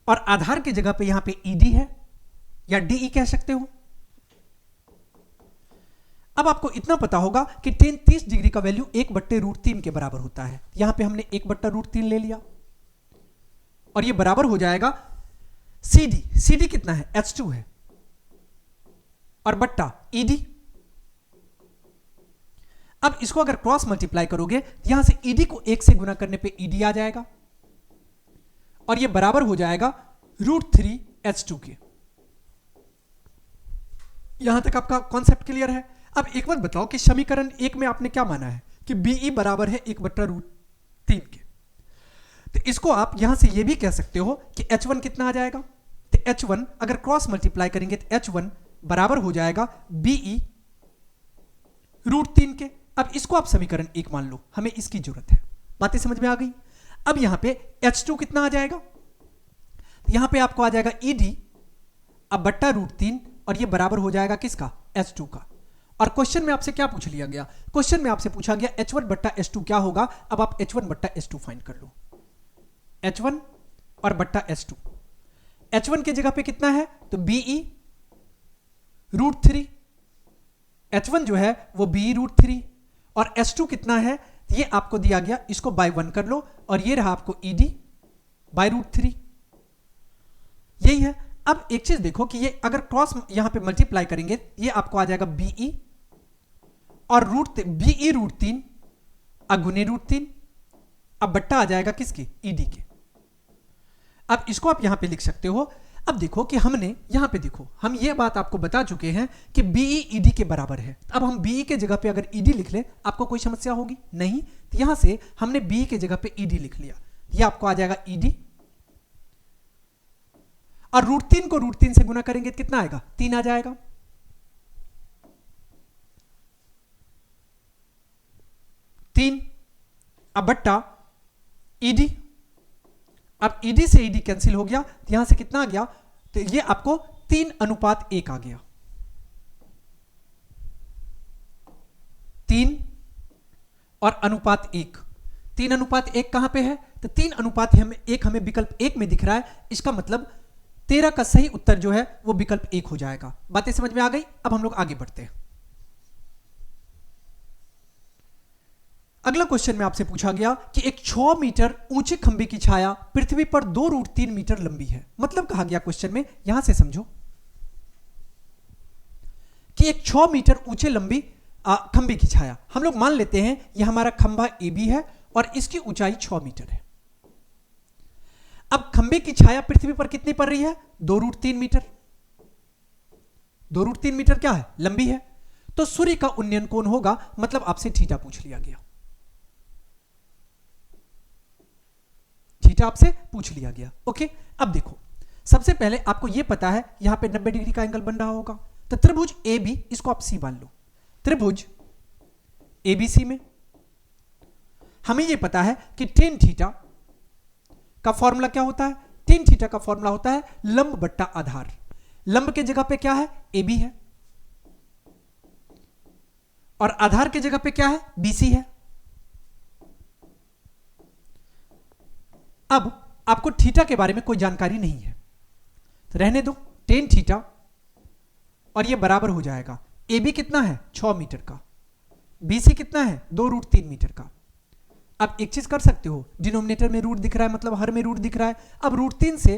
और आधार के जगह पे यहां पे ED है, या DE कह सकते हो। अब आपको इतना पता होगा कि tan 30 डिग्री का वैल्यू 1/√3 के बराबर होता है। यहां पे हमने 1/√3 ले लिया और ये बराबर हो जाएगा CD कितना है? H2 है, और बट्टा ED। अब इसको अगर क्रॉस मल्टीप्लाई करोगे, यहां से ED को 1 से गुना करने पे ED आ जाएगा और ये बराबर हो जाएगा √3 H2 के। यहां तक आपका कॉन्सेप्ट क्लियर है। अब एक बात बताओ कि समीकरण 1 में आपने क्या माना है कि BE बराबर है 1/√3 के, तो इसको आप यहां से यह भी कह सकते हो कि H1 कितना आ जाएगा? तो H1 अगर क्रॉस मल्टीप्लाई करेंगे तो H1 बराबर हो जाएगा BE √3 के। अब इसको आप समीकरण 1 मान लो, हमें इसकी जरूरत है। बातें समझ में आ गई? अब यहां पे H2 कितना आ जाएगा? तो यहां पे आपको आ जाएगा ED अब बट्टा √3 और ये बराबर हो जाएगा किसका? H2 का। और क्वेश्चन में आपसे क्या पूछ लिया गया? क्वेश्चन में आपसे पूछा गया H1 बट्टा H2 क्या होगा? अब आप H1 बट्टा H2 फाइंड कर लो। H1 और बट्टा H2। H1 के जगह पे कितना है? तो BE √3, H1 जो है वो BE √3, और H2 कितना है? ये आपको दिया गया, इसको बाय 1 कर लो और ये रहा आपको ED बाय √3। यही है। अब एक चीज देखो कि ये अगर क्रॉस यहां पे मल्टीप्लाई करेंगे, ये आपको आ जाएगा BE और BE √3 अगुने √3, अब बट्टा आ जाएगा किसके? ED के। अब इसको आप यहां पे लिख सकते हो। अब देखो कि हमने यहां पे देखो, हम ये बात आपको बता चुके हैं कि BE ED के बराबर है। अब हम BE के जगह पे अगर ED लिख लें, आपको कोई समस्या होगी? नहीं। तो यहां से हमने BE के जगह पे ED लिख लिया, ये आपको आ जाएगा ED, और √3 को √3 से गुना करेंगे तो कितना आएगा? 3 आ जाएगा। अब बट्टा ED, अब ED से ED कैंसिल हो गया, तो यहां से कितना आ गया? तो ये आपको 3:1 आ गया। और अनुपात 1। 3:1 कहां पे है? तो 3:1 हमें विकल्प 1 में दिख रहा है। इसका मतलब 13 का सही उत्तर जो है वो विकल्प 1 हो जाएगा। बातें समझ में आ गई? अब हम लोग आगे बढ़ते हैं। अगला क्वेश्चन में आपसे पूछा गया कि एक 6 मीटर ऊंचे खंबे की छाया पृथ्वी पर 2√3 मीटर लंबी है। मतलब कहा गया क्वेश्चन में, यहां से समझो कि एक 6 मीटर ऊंचे लंबी खंबे की छाया, हम लोग मान लेते हैं यह हमारा खंबा ए बी है और इसकी ऊंचाई 6 मीटर है। अब खंबे की छाया पृथ्वी पर कितनी पड़ रही है? 2√3 मीटर। 2√3 मीटर क्या है? लंबी है। तो सूर्य का उन्नयन कोण होगा, मतलब आपसे थीटा पूछ लिया गया। थीटा आपसे पूछ लिया गया। ओके, अब देखो, सबसे पहले आपको यह पता है यहां पे 90 डिग्री का एंगल बन रहा होगा। तो त्रिभुज ए बी, इसको आप सी मान लो। त्रिभुज एबीसी में हमें यह पता है कि टेन थीटा का फॉर्मूला क्या होता है? टेन थीटा का फॉर्मूला होता है लंब बट्टा आधार। लंब के जगह पे क्या है? ए बी है, और आधार के जगह पे क्या है? बीसी है। अब आपको थीटा के बारे में कोई जानकारी नहीं है तो रहने दो, टेन थीटा, और ये बराबर हो जाएगा ए बी कितना है? 6 मीटर का, बीसी कितना है? 2√3 मीटर का। अब एक चीज कर सकते हो, डिनोमिनेटर में रूट दिख रहा है, मतलब हर में रूट दिख रहा है। अब √3 से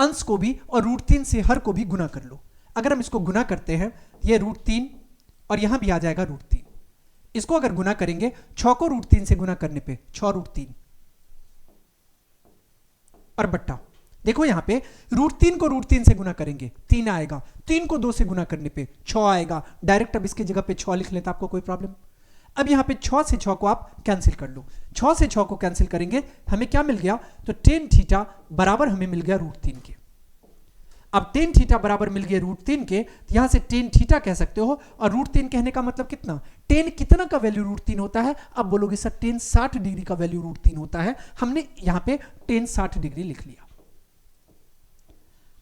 अंश को भी और √3 से हर को भी गुना कर लो। अगर हम इसको गुना करते हैं, ये √3 और यहां भी आ जाएगा √3। इसको अगर गुना करेंगे, 6 को √3 से गुना करने पे 6√3 और बट्टा, देखो यहां पे √3 को √3 से गुना करेंगे 3 आएगा, 3 को 2 से गुना करने पे 6 आएगा। डायरेक्ट अब इसकी जगह पे 6 लिख लेता, आपको कोई प्रॉब्लम? अब यहां पे 6 से 6 को आप कैंसिल कर लो। 6 से 6 को कैंसिल करेंगे, हमें क्या मिल गया? तो टेन थीटा बराबर हमें मिल गया √3 के। अब टेन थीटा बराबर मिल गया √3 के, यहां से टेन थीटा कह सकते हो। और √3 कहने का मतलब कितना? टेन कितना का वैल्यू √3 होता है? अब बोलोगे सर टेन 60 डिग्री का वैल्यू √3 होता है। हमने यहां पे टेन 60 डिग्री लिख लिया।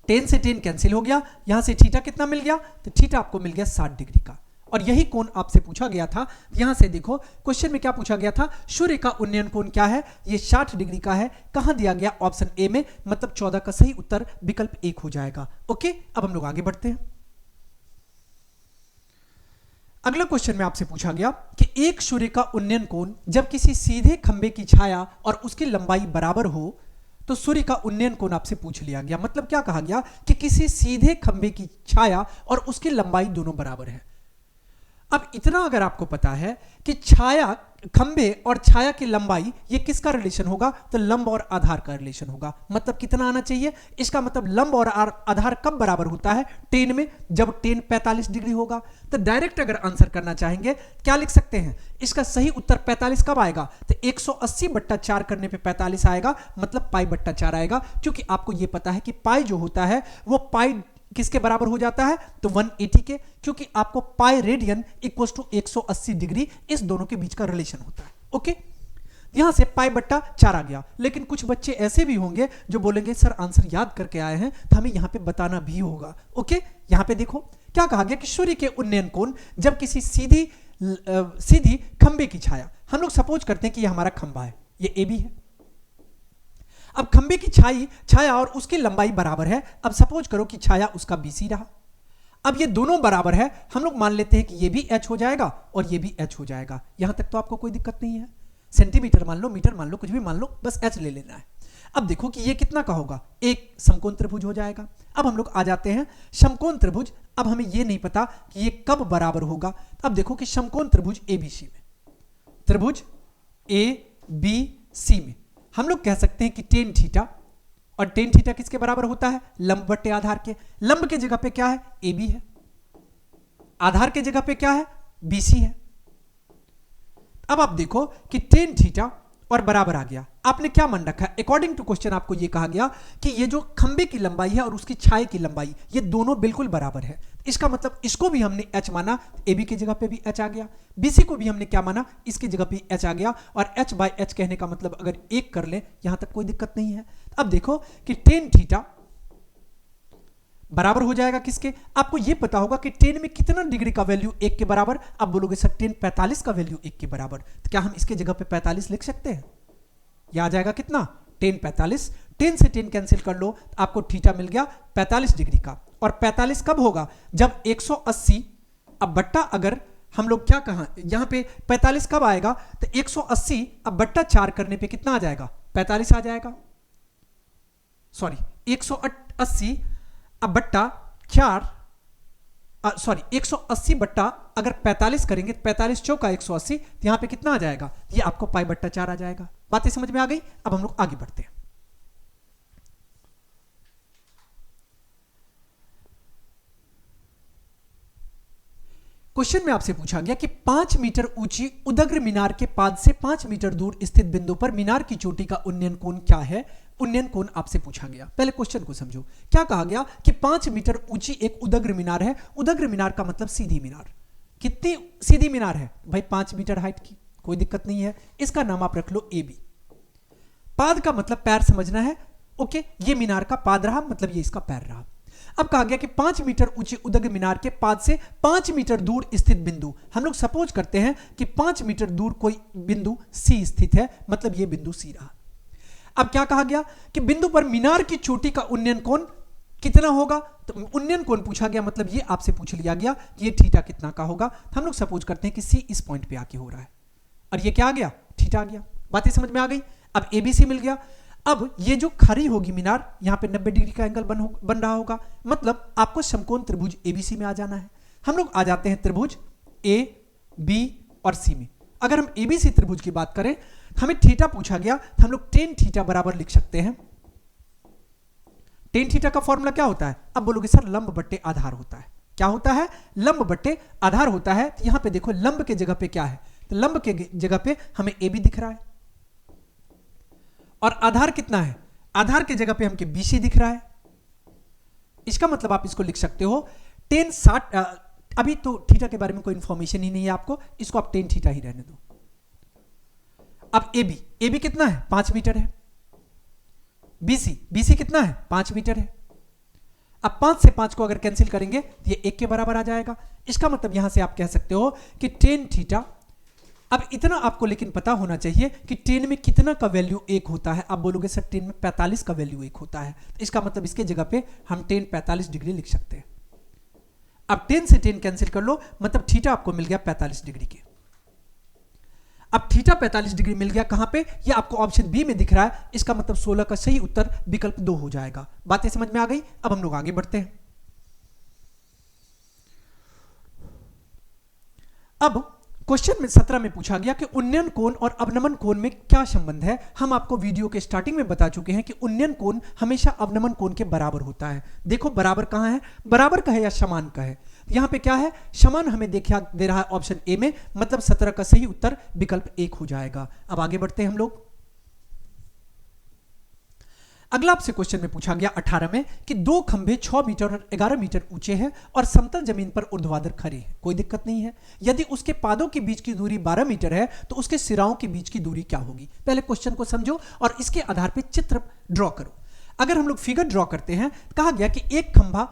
टेन से टेन कैंसिल हो गया, यहां से थीटा कितना मिल गया? तो थीटा आपको मिल गया 60 डिग्री का। और यही कोण आपसे पूछा गया था। यहां से देखो क्वेश्चन में क्या पूछा गया था? सूर्य का उन्नयन कोण क्या है? ये 60 डिग्री का है। कहां दिया गया? ऑप्शन ए में, मतलब 14 का सही उत्तर विकल्प 1 हो जाएगा। ओके, अब हम लोग आगे बढ़ते हैं। अगला क्वेश्चन में आपसे पूछा गया कि एक सूर्य का उन्नयन कोण जब किसी सीधे खंबे की छाया और उसकी लंबाई बराबर हो तो सूर्य का उन्नयन कोण आपसे पूछ लिया गया। मतलब क्या कहा गया कि किसी सीधे खंबे की छाया और उसकी लंबाई दोनों बराबर है। अब इतना अगर आपको पता है कि छाया, खंबे और छाया की लंबाई, ये किसका रिलेशन होगा? तो लंब और आधार का रिलेशन होगा। मतलब कितना आना चाहिए? इसका मतलब लंब और आधार कब बराबर होता है? टेन में, जब टेन 45 डिग्री होगा। तो डायरेक्ट अगर आंसर करना चाहेंगे क्या लिख सकते हैं? इसका सही उत्तर 45 कब आएगा? तो 180/4 करने पे 45 आएगा, मतलब π/4 आएगा। क्योंकि आपको यह पता है कि पाई जो होता है वो पाई किसके बराबर हो जाता है? तो 180 के, क्योंकि आपको pi radian equal to 180 degree, इस दोनों के बीच का रिलेशन होता है। ओके, यहां से π/4 आ गया। लेकिन कुछ बच्चे ऐसे भी होंगे जो बोलेंगे सर आंसर याद करके आए हैं तो हमें यहां पे बताना भी होगा। ओके, यहां पे देखो क्या कहा गया कि सूर्य के उन्नयन कोण जब किसी सीधी खंबे की छाया, हम लोग सपोज करते हैं कि यह हमारा खंबा है, ये ए बी है। अब खंबे की छाया और उसकी लंबाई बराबर है। अब सपोज करो कि छाया उसका बीसी रहा। अब ये दोनों बराबर है, हम लोग मान लेते हैं कि ये भी एच हो जाएगा और ये भी एच हो जाएगा। यहां तक तो आपको कोई दिक्कत नहीं है। सेंटीमीटर मान लो, मीटर मान लो, कुछ भी मान लो, बस एच ले लेना है। अब देखो कि ये कितना का होगा? एक समकोण त्रिभुज हो जाएगा। अब हम लोग आ जाते हैं समकोण त्रिभुज। अब हमें यह नहीं पता कि ये कब बराबर होगा। अब देखो कि समकोण त्रिभुज एबीसी में, त्रिभुज ए बी सी में हम लोग कह सकते हैं कि टेन थीटा, और टेन थीटा किसके बराबर होता है? लंब बट्टे आधार के। लंब के जगह पे क्या है? ए बी है। आधार के जगह पे क्या है? बीसी है। अब आप देखो कि टेन थीटा और बराबर आ गया। आपने क्या मान रखा है? अकॉर्डिंग टू क्वेश्चन आपको यह कहा गया कि ये जो खंबे की लंबाई है और उसकी छाया की लंबाई, ये दोनों बिल्कुल बराबर है। इसका मतलब इसको भी हमने h माना, ए बी की जगह पे भी h आ गया। बीसी को भी हमने क्या माना? इसकी जगह पे h आ गया। और h/h कहने का मतलब अगर एक कर ले, यहां तक कोई दिक्कत नहीं है। अब देखो कि टेन थीटा बराबर हो जाएगा किसके? आपको यह पता होगा कि tan में कितना डिग्री का वैल्यू 1 के बराबर। अब बोलोगे सर tan 45 का वैल्यू 1 के बराबर, तो क्या हम इसके जगह पे 45 लिख सकते हैं? यह आ जाएगा कितना? tan 45। tan से tan कैंसिल कर लो, आपको थीटा मिल गया 45 डिग्री का। और 45 कब होगा? जब 180, अब बट्टा अगर हम लोग क्या कहा यहां पे 45 कब आएगा? तो 180 अब बट्टा 4 करने पे कितना आ जाएगा? 45 आ जाएगा। सॉरी 180 अब बट्टा 4, सॉरी 180 बट्टा अगर 45 करेंगे तो 45 चौका 180, तो यहां पे कितना आ जाएगा? ये आपको पाई बट्टा 4 आ जाएगा। बातें समझ में आ गई? अब हम लोग आगे बढ़ते हैं। क्वेश्चन में आपसे पूछा गया कि 5 मीटर ऊंची उदग्र मीनार के पाद से 5 मीटर दूर स्थित बिंदु पर मीनार की चोटी का उन्नयन कोण क्या है? उन्नयन कोण आपसे पूछा गया। पहले क्वेश्चन को समझो। क्या कहा गया कि 5 मीटर ऊंची एक उदग्र मीनार है। उदग्र मीनार का मतलब सीधी मीनार। कितनी सीधी मीनार है भाई? 5 मीटर हाइट की, कोई दिक्कत नहीं है। इसका नाम आप रख लो AB। पाद का मतलब पैर समझना है। ओके, ये मीनार का पाद रहा, मतलब ये इसका पैर रहा। अब कहा गया कि 5 मीटर ऊंची उदग्र मीनार के पाद से 5 मीटर दूर स्थित बिंदु, हम लोग सपोज करते हैं कि 5 मीटर दूर कोई बिंदु C स्थित है, मतलब ये बिंदु C रहा। अब क्या कहा गया कि बिंदु पर मीनार की चोटी का उन्नयन कोण कितना होगा? तो उन्नयन कोण पूछा गया, मतलब ये आपसे पूछ लिया गया कि ये थीटा कितना का होगा। तो हम लोग सपोज करते हैं कि C इस पॉइंट पे आके हो रहा है और ये क्या आ गया? थीटा आ गया। बातें समझ में आ गई? अब ABC मिल गया। अब ये जो खड़ी होगी मीनार, यहां पे 90 डिग्री का एंगल बन रहा होगा, मतलब आपको समकोण त्रिभुज ABC में आ जाना है। हम लोग आ जाते हैं त्रिभुज A, B और C में। अगर हम ABC त्रिभुज की बात करें, हमें थीटा पूछा गया, तो हम लोग tan थीटा बराबर लिख सकते हैं। tan थीटा का फॉर्मूला क्या होता है? अब बोलोगे सर लंब बट्टे आधार होता है। क्या होता है? लंब बट्टे आधार होता है। तो यहां पे देखो लंब के जगह पे क्या है? तो लंब के जगह पे हमें AB दिख रहा है और आधार कितना है? आधार के जगह पे हमके BC दिख रहा है। इसका मतलब आप इसको लिख सकते हो tan 60। अभी तो थीटा के बारे में कोई इंफॉर्मेशन ही नहीं है आपको, इसको आप tan थीटा ही रहने दो। अब AB कितना है? 5 मीटर है। BC कितना है? 5 मीटर है। अब 5 से 5 को अगर कैंसिल करेंगे तो ये 1 के बराबर आ जाएगा। इसका मतलब यहां से आप कह सकते हो कि tan थीटा, अब इतना आपको लेकिन पता होना चाहिए कि tan में कितना का वैल्यू 1 होता है। आप बोलोगे सर tan में 45 का वैल्यू 1 होता है, तो इसका मतलब इसके जगह पे हम tan 45 डिग्री लिख सकते हैं। अब tan से tan कैंसिल कर लो, मतलब थीटा आपको मिल गया 45 डिग्री के। अब थीटा 45 डिग्री मिल गया कहां पे? ये आपको ऑप्शन बी में दिख रहा है। इसका मतलब 16 का सही उत्तर विकल्प 2 हो जाएगा। बातें समझ में आ गई? अब हम लोग आगे बढ़ते हैं। अब क्वेश्चन में 17 में पूछा गया कि उन्नयन कोण और अवनमन कोण में क्या संबंध है। हम आपको वीडियो के स्टार्टिंग में बता चुके हैं कि उन्नयन कोण हमेशा अवनमन कोण के बराबर होता है। देखो बराबर कहां है? बराबर का है या समान का है? यहां पे क्या है? समान हमें दे रहा है ऑप्शन ए में, मतलब 17 का सही उत्तर विकल्प 1 हो जाएगा। अब आगे बढ़ते हैं हम लोग। अगला आपसे क्वेश्चन में पूछा गया 18 में कि 2 खंभे 6 मीटर और 11 मीटर ऊंचे हैं और समतल जमीन पर ऊर्ध्वाधर खड़े हैं। कोई दिक्कत नहीं है। यदि उसके पादों के बीच की दूरी 12 मीटर है तो उसके सिराओं के बीच की दूरी क्या होगी? पहले क्वेश्चन को समझो और इसके आधार पर चित्र ड्रॉ करो। अगर हम लोग फिगर ड्रॉ करते हैं, कहा गया कि एक खंभा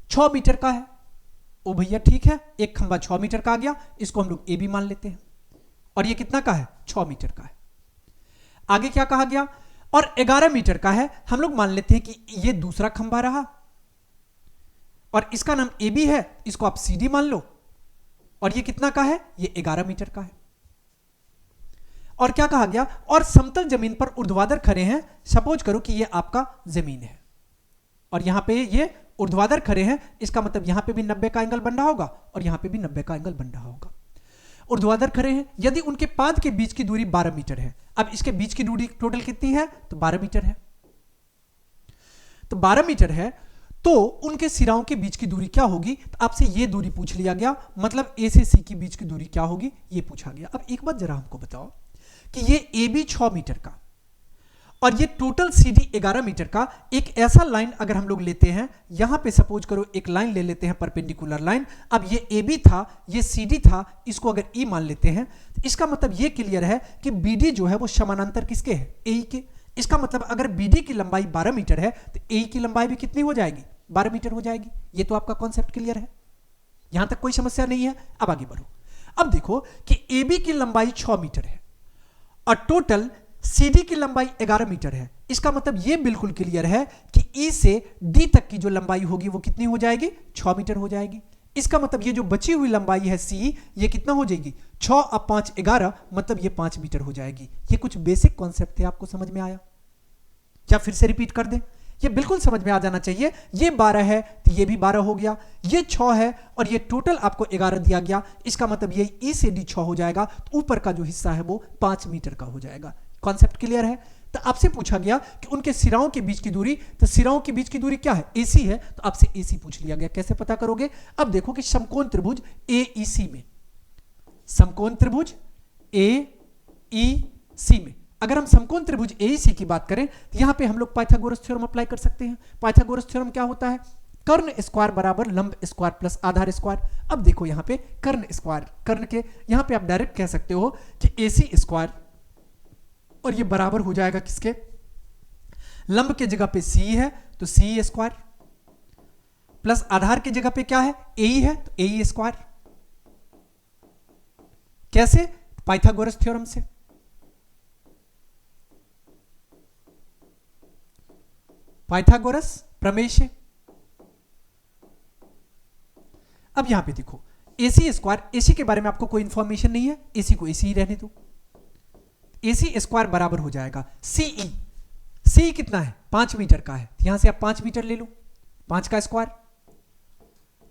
6 मीटर का है। ओ भैया ठीक है, एक खंभा 6 मीटर का आ गया, इसको हम लोग AB मान लेते हैं। और ये कितना का है? 6 मीटर का है। आगे क्या कहा गया? और 11 मीटर का है, हम लोग मान लेते हैं कि ये दूसरा खंभा रहा और इसका नाम AB है, इसको आप CD मान लो। और ये कितना का है? ये 11 मीटर का है। और क्या कहा गया? और समतल जमीन पर ऊर्ध्वाधर खड़े हैं। सपोज करो कि ये आपका जमीन है और यहां पे ये ऊर्ध्वाधर खड़े हैं, इसका मतलब यहां पे भी 90 का एंगल बन रहा होगा और यहां पे भी 90 का एंगल बन रहा होगा। ऊर्ध्वाधर खड़े हैं। यदि उनके पाद के बीच की दूरी 12 मीटर है, अब इसके बीच की दूरी टोटल कितनी है? तो 12 मीटर है। तो 12 मीटर है तो उनके सिराओं के बीच की दूरी क्या होगी? तो आपसे ये दूरी पूछ लिया गया, मतलब A से C की बीच की दूरी क्या होगी, ये पूछा गया। अब एक बात जरा हमको बताओ कि ये AB 6 मीटर का और ये टोटल CD 11 मीटर का एक ऐसा लाइन अगर हम लोग लेते हैं, यहां पे सपोज करो एक लाइन ले लेते हैं परपेंडिकुलर लाइन। अब ये AB था, ये CD था, इसको अगर E मान लेते हैं, इसका मतलब ये क्लियर है कि BD जो है वो समानांतर किसके है? AE के। इसका मतलब अगर BD की लंबाई 12 मीटर है तो AE की लंबाई भी कितनी हो जाएगी? 12 मीटर हो जाएगी। ये तो आपका कॉन्सेप्ट क्लियर है, यहां तक कोई समस्या नहीं है। अब आगे बढ़ो। अब देखो कि AB की लंबाई 6 मीटर है और टोटल CD की लंबाई 11 मीटर है। इसका मतलब ये बिल्कुल क्लियर है कि E से D तक की जो लंबाई होगी वो कितनी हो जाएगी, 6 मीटर हो जाएगी। इसका मतलब ये जो बची हुई लंबाई है C, ये कितना हो जाएगी, 6 और 5 11, मतलब ये 5 मीटर हो जाएगी। ये कुछ बेसिक कॉन्सेप्ट थे, आपको समझ में आया? क्या फिर से रिपीट कर दें? ये बिल्कुल समझ में आ जाना चाहिए। ये 12 है तो ये भी 12 हो गया, ये 6 है और ये टोटल आपको 11 दिया गया। इसका मतलब ये E से D 6 हो जाएगा, तो ऊपर का जो हिस्सा है वो 5 मीटर का हो जाएगा। कॉन्सेप्ट क्लियर है? तो आपसे पूछा गया कि उनके सिराओं के बीच की दूरी, तो सिराओं के बीच की दूरी क्या है, AC है, तो आपसे AC पूछ लिया गया। कैसे पता करोगे? अब देखो कि समकोण त्रिभुज AEC में, समकोण त्रिभुज AEC में अगर हम समकोण त्रिभुज AEC की बात करें तो यहां पे हम लोग पाइथागोरस थ्योरम अप्लाई कर सकते हैं। पाइथागोरस थ्योरम क्या होता है, कर्ण स्क्वायर बराबर लंब स्क्वायर प्लस आधार स्क्वायर। अब देखो यहां पे कर्ण स्क्वायर, कर्ण के यहां पे आप डायरेक्ट कह सकते हो कि AC स्क्वायर और ये बराबर हो जाएगा किसके, लंब के जगह पे C है तो C स्क्वायर प्लस आधार की जगह पे क्या है, AE है तो AE स्क्वायर। कैसे? पाइथागोरस थ्योरम से। पाइथागोरस प्रमेय से। अब यहां पे देखो AC स्क्वायर, AC के बारे में आपको कोई इंफॉर्मेशन नहीं है, AC को AC ही रहने दो। AC स्क्वायर बराबर हो जाएगा CE, CE कितना है, 5 मीटर का है, यहां से आप 5 मीटर ले लो, 5 का स्क्वायर।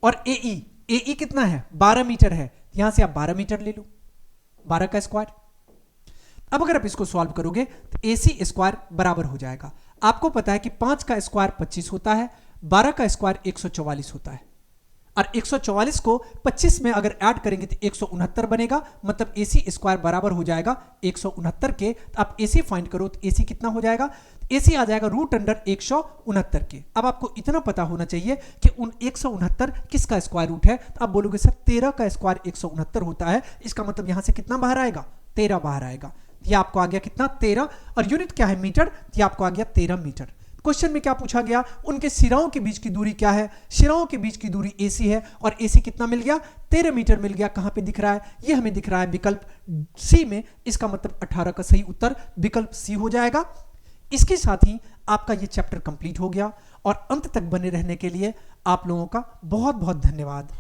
और AE, AE कितना है, 12 मीटर है, यहां से आप 12 मीटर ले लो, 12 का स्क्वायर। अब अगर आप इसको सॉल्व करोगे तो AC स्क्वायर बराबर हो जाएगा, आपको पता है कि 5 का स्क्वायर 25 होता है, 12 का स्क्वायर 144 होता है, और 144 को 25 में अगर ऐड करेंगे तो 169 बनेगा। मतलब AC स्क्वायर बराबर हो जाएगा 169 के। तो आप AC फाइंड करो तो AC कितना हो जाएगा, AC आ जाएगा रूट अंडर 169 के। अब आपको इतना पता होना चाहिए कि उन 169 किसका स्क्वायर रूट है, तो आप बोलोगे सर 13 का स्क्वायर 169 होता है, इसका मतलब यहां से कितना बाहर आएगा, 13 बाहर आएगा। ये आपको आ गया कितना, 13, और यूनिट क्या है, मीटर, ये आपको आ गया 13 मीटर। क्वेश्चन में क्या पूछा गया, उनके सिराओं के बीच की दूरी क्या है, सिराओं के बीच की दूरी AC है, और AC कितना मिल गया, 13 मीटर मिल गया। कहां पे दिख रहा है, ये हमें दिख रहा है विकल्प C में। इसका मतलब 18 का सही उत्तर विकल्प C हो जाएगा। इसके साथ ही आपका ये चैप्टर कंप्लीट हो गया, और अंत तक बने रहने के लिए आप लोगों का बहुत बहुत धन्यवाद।